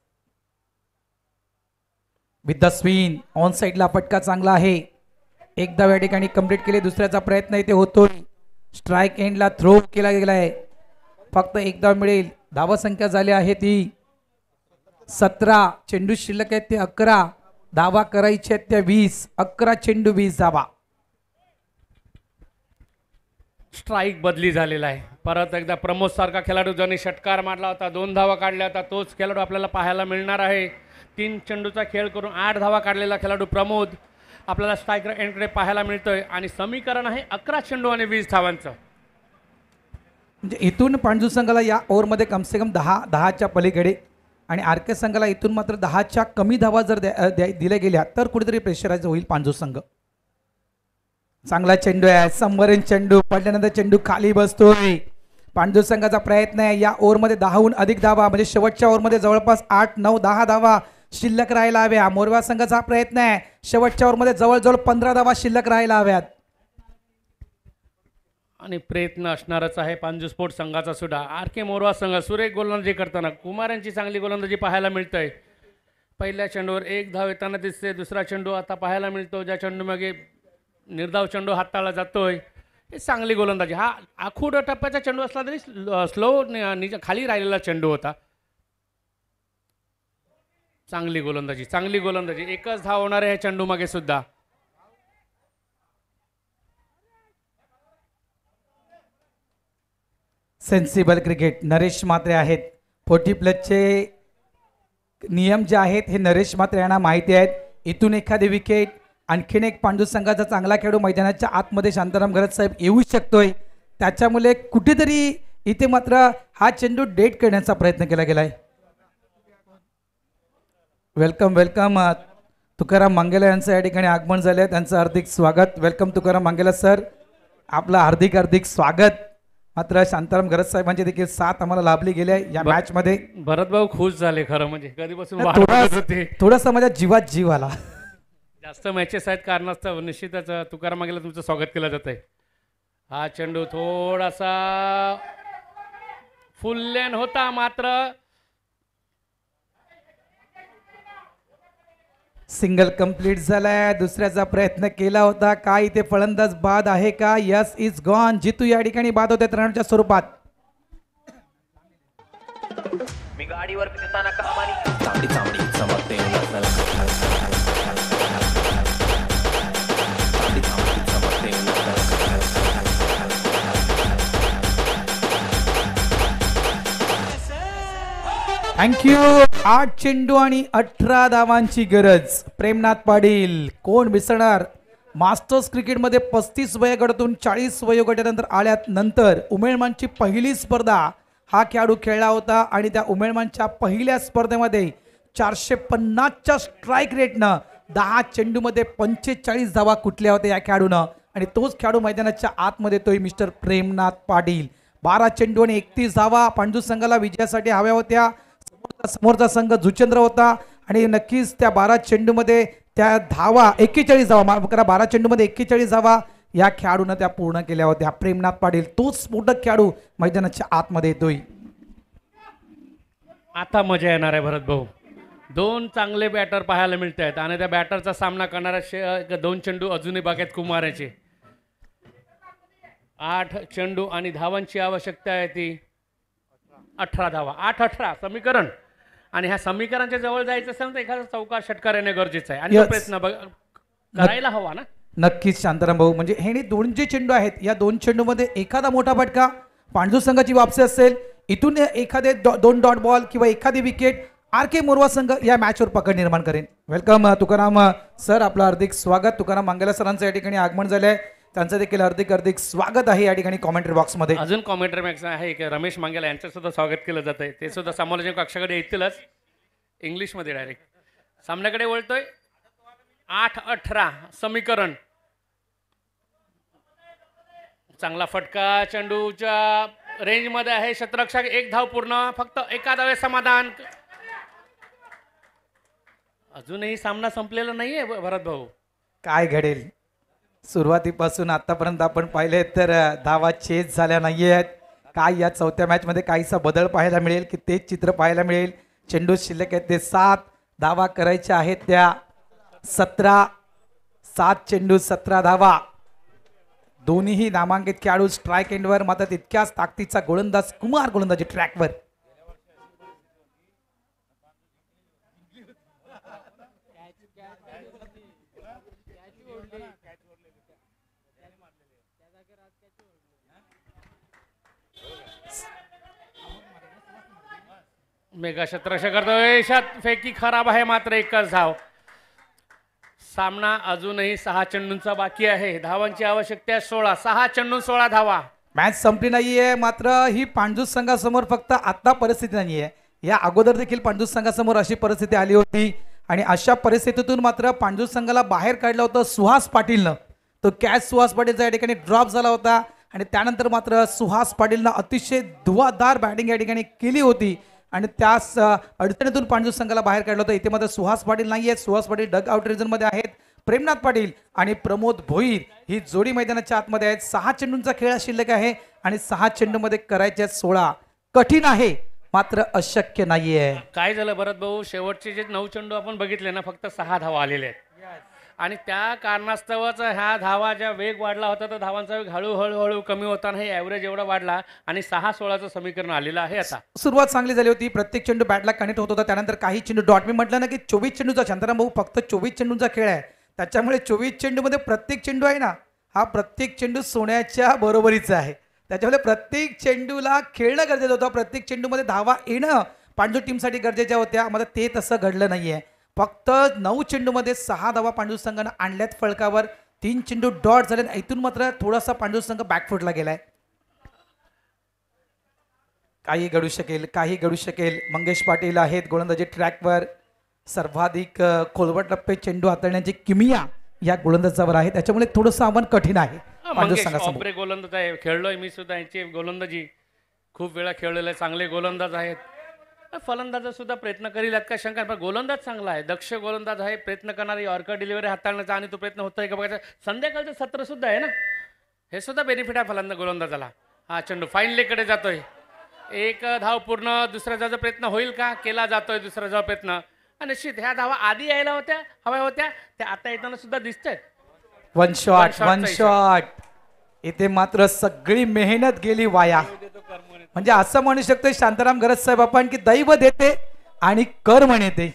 Speaker 2: विथ द स्विंग ऑन साईडला फटका चांगला आहे. एकदा या ठिकाणी कंप्लीट केले. दुसऱ्याचा प्रयत्न इथे होतोय. स्ट्राईक एंडला थ्रो केला गेला आहे. फक्त एकदा मिळेल. धावसंख्या झाली आहे ती 17. चेंडू शिल्लक आहेत ते 11. धावा करायच्या आहेत त्या 20. 11 चेंडू 20 धावा.
Speaker 1: स्ट्राईक बदली झालेला आहे. परत एकदा प्रमोद सारखा खेळाडू ज्याने षटकार मारला होता, 2 धावा काढल्या होता, तोच खेळाडू आपल्याला पाहायला मिळणार आहे. 3 चेंडूचा खेळ करून 8 धावा काढलेला खेळाडू प्रमोद आपल्याला स्ट्रायकर एंडकडे पाहायला मिळतोय आणि समीकरण आहे 11 चेंडू आणि 20 धावांचं.
Speaker 2: म्हणजे इथून पांजू संघाला या ओव्हरमध्ये कमसे कम 10च्या पलीकडे आणि आर.के. संघाला इथून मात्र 10च्या कमी धावा जर दिल्या गेल्या तर कुठेतरी प्रेशराईज होईल पांजू संघ. चांगला चेंडू आहे. समोरील चेंडू पडल्यानंतर चेंडू खाली बसतोय. पांडू संघाचा प्रयत्न आहे या ओव्हरमध्ये 10हून अधिक धावा, म्हणजे शेवटच्या ओव्हरमध्ये जवळपास 8, 9, 10 धावा शिल्लक राहायला हव्या. मोरवा संघाचा हा प्रयत्न आहे. शेवटच्या ओव्हरमध्ये जवळजवळ 15 धावा शिल्लक राहायला हव्यात.
Speaker 1: आणि प्रयत्न असणारच आहे पांजू स्पोर्ट संघाचा सुद्धा. आर के मोरवा संघ सुरेख गोलंदाजी करताना कुमार यांची चांगली गोलंदाजी पाहायला मिळतंय. पहिल्या चेंडूवर 1 धाव येताना दिसते. दुसरा चेंडू आता पाहायला मिळतो, ज्या चेंडू मागे निर्धाव चेंडू हाताळला जातोय. हे चांगली गोलंदाजी. हा आखूड टप्प्याचा चेंडू असला तरी स्लो खाली राहिलेला चेंडू होता. चांगली गोलंदाजी, चांगली गोलंदाजी. एकच धाव होणार आहे चेंडू मागे सुद्धा.
Speaker 2: Sensible cricket. नरेश म्हात्रे आहेत. 40+ नियम जे आहेत हे नरेश म्हात्रे यांना माहिती आहेत. इथून एखादी विकेट, आणखीन एक पांडू संघाचा चांगला खेळाडू मैदानाच्या आतमध्ये शांताराम गरज साहेब येऊ शकतोय. त्याच्यामुळे कुठेतरी इथे मात्र हा चेंडू डेट करण्याचा प्रयत्न केला गेलाय. Welcome welcome. तुकाराम मंगेला यांचं या ठिकाणी आगमन झालंय. त्यांचं हार्दिक स्वागत. वेलकम तुकाराम मंगेला सर, आपलं हार्दिक हार्दिक स्वागत. मात्र शांताराम गरज साहेबांची देखील साथ आम्हाला लाभली गेली आहे या मॅच मध्ये.
Speaker 1: भरत भाऊ खुश झाले खरं म्हणजे. कधीपासून वाट बघत होते.
Speaker 2: थोडासा माझ्या जीवात जीव आला.
Speaker 1: जास्त मॅचेस आहेत कारणास्तव निश्चितच तुकाराम मागेला तुमचं स्वागत केलं जात आहे. हा चेंडू थोडासा फुल लेन होता, मात्र
Speaker 2: सिंगल कंप्लीट झालाय. दुसऱ्याचा प्रयत्न केला होता. काय इथे फलंदाज बाद आहे का? Yes is gone. जितू या ठिकाणी बाद होते रनच्या स्वरूपात.
Speaker 7: मी गाडीवर फिरताना कमानी
Speaker 2: थँक्यू. 8 चेंडू आणि 18 धावांची गरज. प्रेमनाथ पाटील कोण विसरणार. मास्टर्स क्रिकेटमध्ये 35 वयोगटातून 40 वयोगटानंतर आल्यात नंतर उमेळमानची पहिली स्पर्धा हा खेळाडू खेळला होता आणि त्या उमेळमानच्या पहिल्या स्पर्धेमध्ये 450च्या स्ट्राईक रेटनं 10 चेंडूमध्ये 45 धावा कुठल्या होत्या या खेळाडूनं. आणि तोच खेळाडू मैदानाच्या आतमध्ये येतोय मिस्टर प्रेमनाथ पाटील. 12 चेंडू आणि 31 धावा पांडू संघाला विजयासाठी हव्या होत्या. समोरचा संघ जुचंद्र होता आणि नक्कीच त्या 12 चेंडूमध्ये त्या धावा 41 धावा माफ करा 12 चेंडूमध्ये 41 धावा या खेळाडूनं त्या पूर्ण केल्या होत्या. प्रेमनाथ पाटील तोच स्फोटक खेळाडू मैदानाच्या आतमध्ये येतोय.
Speaker 1: आता मजा येणार आहे भरत भाऊ. 2 चांगले बॅटर पाहायला मिळत आहेत आणि त्या बॅटरचा सामना करणाऱ्या 2 चेंडू अजूनही बागेत कुमाराचे. 8 चेंडू आणि धावांची आवश्यकता आहे ती 18 धावा. 8-18 समीकरण. आणि ह्या समीकरणाच्या जवळ जायचं असेल तर एखादा चौकार षटकार येणे गरजेचं आहे आणि तो
Speaker 2: Yes.
Speaker 1: प्रयत्न करायला हवा ना.
Speaker 2: नक्कीच शांताराम भाऊ. म्हणजे हे 2 जे चेंडू आहेत या 2 चेंडूमध्ये एखादा मोठा फटका पांडू संघाची वापसी असेल, इथून एखादे 2 डॉट बॉल किंवा एखादी विकेट आर के मोरवा संघ या मॅचवर पकड निर्माण करेन. वेलकम तुकाराम सर, आपलं हार्दिक स्वागत. तुकाराम मंगेला सरांचं या ठिकाणी आगमन झालंय. त्यांचं देखील हार्दिक हार्दिक स्वागत आहे या ठिकाणी कॉमेंट्री बॉक्समध्ये.
Speaker 1: अजून कॉमेंट्री मॅक्स आहे की रमेश मांगेला यांचं सुद्धा स्वागत केलं जात आहे. ते सुद्धा समालोचक कक्षाकडे येतीलच इंग्लिशमध्ये डायरेक्ट. सामन्याकडे वळतोय. 8-18 समीकरण. चांगला फटका चेंडूच्या रेंजमध्ये आहे. क्षेत्ररक्षक 1 धाव पूर्ण. फक्त एका धावे समाधान. अजूनही सामना संपलेला नाहीये भरत भाऊ.
Speaker 2: काय घडेल. सुरुवातीपासून आतापर्यंत आपण पाहिले तर धावा चेस झाल्या नाहीयेत. काय या 4थ्या मॅच मध्ये काहीसा बदल पाहायला मिळेल की तेच चित्र पाहायला मिळेल. चेंडू शिल्लक आहेत ते 7 धावा करायच्या आहेत त्या 7 चेंडू 17 धावा. दोन्हीही नामांकित खेळाडू स्ट्राईक एंडवर. मात्र तितक्याच ताकदीचा गोलंदाज कुमार गोलंदाजी ट्रॅकवर.
Speaker 1: मेगा क्षेत्ररक्षक करतोय. फेकी खराब आहे. मात्र एकच धाव. सामना अजूनही 6 चेंडूंचा बाकी आहे. धावांची आवश्यकता 16. 6 चेंडून 16 धावा.
Speaker 2: मॅच संपली नाहीये. मात्र ही पांडू संघासमोर फक्त आता परिस्थिती नाहीये. या अगोदर देखील पांडू संघासमोर अशी परिस्थिती आली होती आणि अशा परिस्थितीतून मात्र पांडू संघाला बाहेर काढलं होतं सुहास पाटीलनं. तो कॅच सुहास पाटीलचा या ठिकाणी ड्रॉप झाला होता आणि त्यानंतर मात्र सुहास पाटीलनं अतिशय धुवाधार बॅटिंग या ठिकाणी केली होती आणि त्याच अडचणीतून पांडू संघाला बाहेर काढलं होतं. इथे मात्र सुहास पाटील नाही आहेत. सुहास पाटील डग आउट रिझनमध्ये आहेत. प्रेमनाथ पाटील आणि प्रमोद भोईर ही जोडी मैदानाच्या आतमध्ये आहेत. 6 चेंडूंचा खेळ शिल्लक आहे आणि 6 चेंडूमध्ये करायचे 16. कठीण आहे मात्र अशक्य नाहीये.
Speaker 1: काय झालं भरत भाऊ, शेवटचे जे 9 चेंडू आपण बघितले ना, फक्त 6 धावा आलेले आहेत आणि त्या कारणास्तवच ह्या धावा ज्या वेग वाढला होता तर धावांचा वेग हळूहळू कमी होताना हे ॲव्हरेज एवढा वाढला आणि 6-16चं समीकरण आलेलं आहे. आता
Speaker 2: सुरुवात चांगली झाली होती. प्रत्येक चेंडू बॅटला कनेक्ट होत होता. त्यानंतर काही चेंडू डॉट. मी म्हटलं ना की 24 चेंडूचा, शांताराम भाऊ, फक्त 24 चेंडूचा खेळ आहे. त्याच्यामुळे 24 चेंडूमध्ये प्रत्येक चेंडू आहे ना, हा प्रत्येक चेंडू सोन्याच्या बरोबरीचा आहे. त्याच्यामुळे प्रत्येक चेंडूला खेळणं गरजेचं होतं. प्रत्येक चेंडूमध्ये धावा येणं पांडू टीमसाठी गरजेच्या होत्या. मात्र ते तसं घडलं नाहीये. फक्त 9 चेंडूमध्ये 6 धावा पांडू संघानं आणल्यात फळकावर. 3 चेंडू डॉट झाले. इथून मात्र थोडासा पांडू संघ बॅकफुटला गेलाय. काही घडू शकेल, काही घडू शकेल. मंगेश पाटील आहेत गोलंदाजी ट्रॅकवर. सर्वाधिक खोलवर टप्पे चेंडू हाताळण्याची किमिया या गोलंदाजावर आहे. त्याच्यामुळे थोडंसं आव्हान कठीण आहे पांडू
Speaker 1: मंगेश
Speaker 2: संघासमोर.
Speaker 1: ऑपरे गोलंदाज आहे. खेळलोय मी सुद्धा यांची गोलंदाजी, खूप वेळा खेळलेले चांगले गोलंदाज आहेत. फलंदाज सुद्धा प्रयत्न करील यात काय शंका, पण गोलंदाज चांगला आहे, दक्ष गोलंदाज आहे. प्रयत्न करणारी यॉर्कर डिलिव्हरी हाताळण्याचा आणि तो प्रयत्न होतोय का बघायचा. संध्याकाळचं सत्र सुद्धा आहे ना, हे सुद्धा बेनिफिट आहे फलंदाज गोलंदाजाला. हा चेंडू फाईन लेगकडे जातोय. एक धाव पूर्ण. दुसऱ्या धावाचा प्रयत्न होईल का, केला जातोय दुसरा धाव प्रयत्न. निश्चित ह्या धावा आधी यायला होत्या, हव्या होत्या, त्या आता येताना सुद्धा दिसतंय.
Speaker 2: One shot. इथे मात्र सगळी मेहनत गेली वाया. म्हणजे असं म्हणू शकतो शांताराम गरज साहेब आपण की दैव देते आणि कर्म नेते.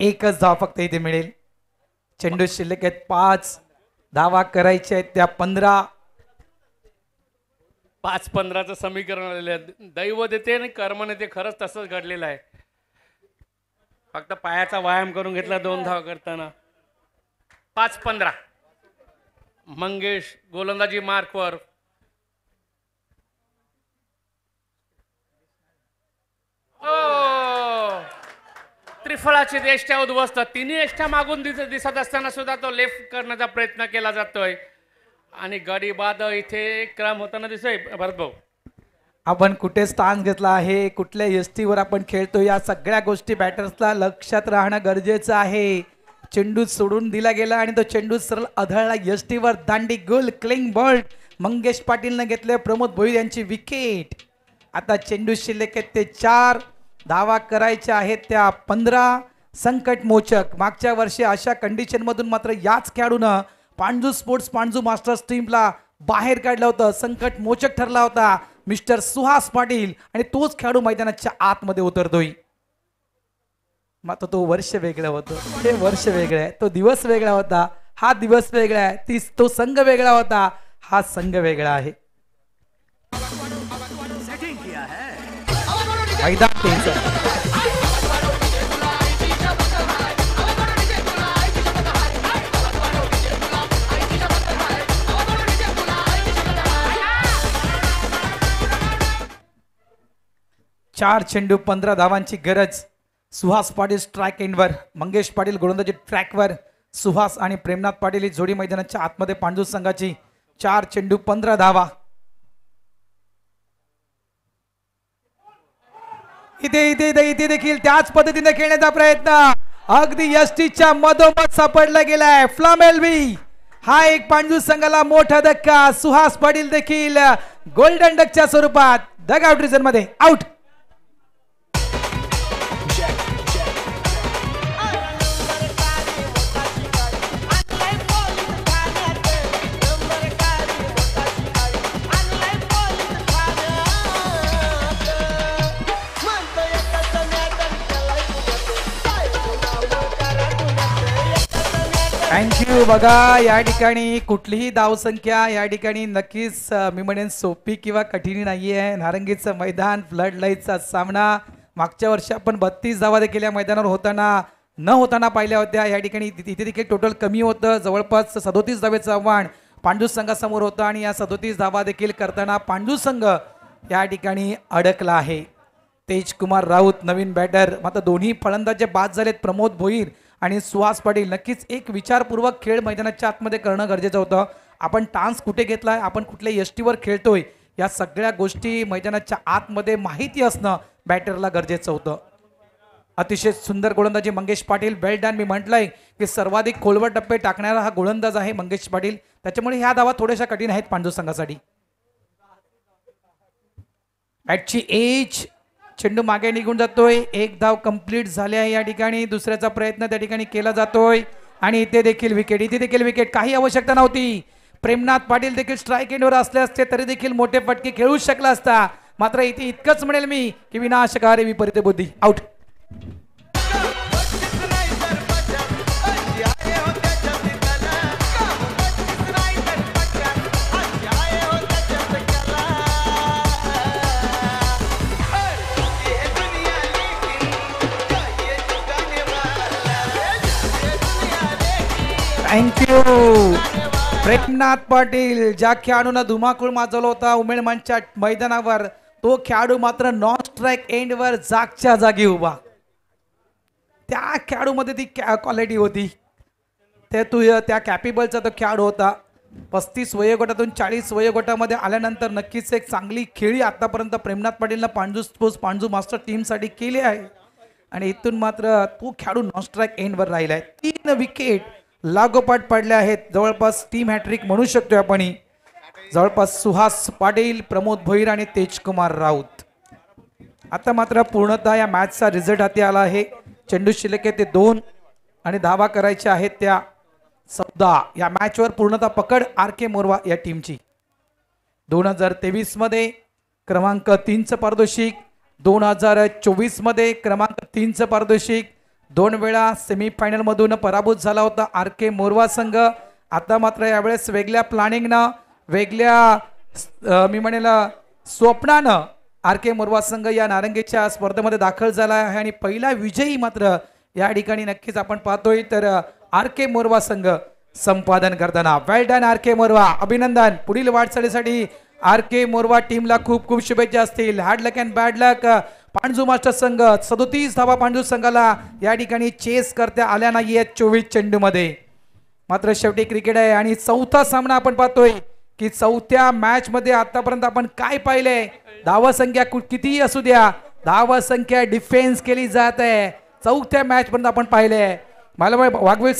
Speaker 2: एकच धाव फक्त इथे मिळेल. चेंडू शिल्लक आहेत 5 धावा करायच्या आहेत त्या 15.
Speaker 1: 5-15चं समीकरण आलेलं आहे. दैव देते आणि कर्म नेते. खरंच तसंच घडलेलं आहे. फक्त पायाचा व्यायाम करून घेतला 2 धावा करताना. 5-15. मंगेश गोलंदाजी मार्कवर. त्रिफळाची एष्ट्या उद्ध्वस्त. 3 एष्ट्या मागून दिसत असताना सुद्धा तो लेफ्ट करण्याचा प्रयत्न केला जातोय आणि गडी बाद इथे क्रम होताना दिसतोय. भरत भाऊ,
Speaker 2: आपण कुठे स्थान घेतला आहे, कुठल्या यष्टीवर आपण खेळतो, या सगळ्या गोष्टी बॅटर्सला लक्षात राहणं गरजेचं आहे. चेंडू सोडून दिला गेला आणि तो चेंडू सरळ आढळला यष्टीवर. दांडी गोल, क्लिंग बॉल. मंगेश पाटीलने घेतले. प्रमोद भोईर यांची विकेट. आता चेंडू शिल्लक आहेत ते 4 धावा करायच्या आहेत त्या 15. संकट मोचक. मागच्या वर्षी अशा कंडिशन मधून मात्र याच खेळाडूनं पांडू स्पोर्ट्स, पांडू मास्टर्स टीमला बाहेर काढलं होतं. संकट मोचक ठरला होता मिस्टर सुहास पाटील आणि तोच खेळाडू मैदानाच्या आतमध्ये उतरतोय. मात्र तो वर्ष वेगळं होतं, हे वर्ष वेगळं आहे. तो दिवस वेगळा होता, हा दिवस वेगळा आहे. तो संघ वेगळा होता, हा संघ वेगळा आहे. मैदान त्यांचं. चार चेंडू 15 धावांची गरज. सुहास पाटील स्ट्राईक एंडवर, मंगेश पाटील गोलंदाजी ट्रॅकवर. सुहास आणि प्रेमनाथ पाटील ही जोडी मैदानाच्या आतमध्ये पांडू संघाची. 4 चेंडू 15 धावा. इथे देखील त्याच पद्धतीने खेळण्याचा प्रयत्न अगदी यष्टीच्या मधोमध सापडला गेलाय. फ्लामेल्वी हा एक पांडू संघाला मोठा धक्का. सुहास पाटील देखील गोल्डन डकच्या स्वरूपात डग आउट रिझन मध्ये आउट. थँक्यू. बघा या ठिकाणी कुठलीही धावसंख्या या ठिकाणी नक्कीच मी म्हणेन सोपी किंवा कठीण नाही आहे. नारंगीचं मैदान, फ्लड लाईटचा सामना. मागच्या वर्षी आपण 32 धावा देखील या मैदानावर होताना पाहिल्या होत्या. या ठिकाणी इथे देखील टोटल कमी होतं. जवळपास 37 धावेचं आव्हान पांडू संघासमोर होतं आणि या 37 धावा देखील करताना पांडू संघ या ठिकाणी अडकला आहे. तेजकुमार राऊत नवीन बॅटर. मात्र दोन्ही फलंदाज जे बाद झालेत, प्रमोद भोईर आणि सुहास पाटील. नक्कीच एक विचारपूर्वक खेळ मैदानाच्या आतमध्ये करणं गरजेचं होतं. आपण टान्स कुठे घेतलाय, आपण कुठल्या यष्टीवर खेळतोय या सगळ्या गोष्टी मैदानाच्या आतमध्ये माहिती असणं बॅटरला गरजेचं होतं. अतिशय सुंदर गोलंदाजी मंगेश पाटील. वेल डन. मी म्हटलंय की सर्वाधिक खोलवर टप्पे टाकणारा हा गोलंदाज आहे मंगेश पाटील, त्याच्यामुळे ह्या धावा थोड्याशा कठीण आहेत पांडू संघासाठी. बॅटची एज, चेंडू मागे निघून जातोय. एक धाव कंप्लीट झाली आहे या ठिकाणी. दुसऱ्याचा प्रयत्न त्या ठिकाणी केला जातोय आणि इथे देखील विकेट. काही आवश्यकता नव्हती. प्रेमनाथ पाटील देखील स्ट्राईक एंडवर असले असते तरी देखील मोठे फटके खेळू शकला असता. मात्र इथे इतकंच म्हणेल मी की विनाशकारी विपरीत बुद्धी. आउट. थँक्यू प्रेमनाथ पाटील. ज्या खेळाडूंना धुमाकूळ माजवला होता उमेळ मंचच्या मैदानावर, तो खेळाडू मात्र नॉन स्ट्राईक एंडवर जागच्या जागी उभा. त्या खेळाडूमध्ये ती क्वालिटी होती. त्या कॅपेबलचा तो खेळाडू होता. 35 वयोगटातून 40 वयोगटामध्ये आल्यानंतर नक्कीच एक चांगली खेळी आतापर्यंत प्रेमनाथ पाटीलनं पांडू मास्टर टीमसाठी केली आहे. आणि इथून मात्र तो खेळाडू नॉन स्ट्राईक एंडवर राहिला आहे. 3 विकेट लागोपाठ पडले आहेत. जवळपास टीम हॅट्रिक म्हणू शकतो आपण. जवळपास सुहास पाटील, प्रमोद भोईर आणि तेजकुमार राऊत. आता मात्र पूर्णतः या मॅचचा रिझल्ट हाती आला आहे. चेंडू शिल्लक आहे ते 2 आणि धावा करायच्या आहेत त्या 14. या मॅचवर पूर्णतः पकड RK मोरवा या टीमची. 2023 मध्ये क्रमांक 3चं पारितोषिक, 2024 मध्ये क्रमांक 3चं पारितोषिक. 2 वेळा सेमीफायनल मधून पराभूत झाला होता RK मोरवा संघ. आता मात्र यावेळेस वेगळ्या प्लॅनिंगनं, वेगळ्या मी म्हणेल स्वप्नानं RK मोरवा संघ या नारंगीच्या स्पर्धेमध्ये दाखल झाला आहे आणि पहिला विजयी मात्र या ठिकाणी नक्कीच आपण पाहतोय. तर RK मोरवा संघ संपादन करताना. वेल डन RK मोरवा. अभिनंदन. पुढील वाटचालीसाठी RK मोरवा टीमला खूप खूप शुभेच्छा असतील. Hard luck and bad luck. Pandu master संघ 37 धावा पांडू संघाला या ठिकाणी चेस करता आल्या नाहीयेत 24 चेंडूमध्ये. मात्र शेवटी क्रिकेट आहे आणि 4था सामना आपण पाहतोय की 4थ्या मॅच मध्ये आतापर्यंत आपण काय पाहिलंय. धावा संख्या कितीही असू द्या, धावा संख्या डिफेन्स केली जात आहे. 4थ्या मॅच पर्यंत आपण पाहिलंय. मला वाघवेल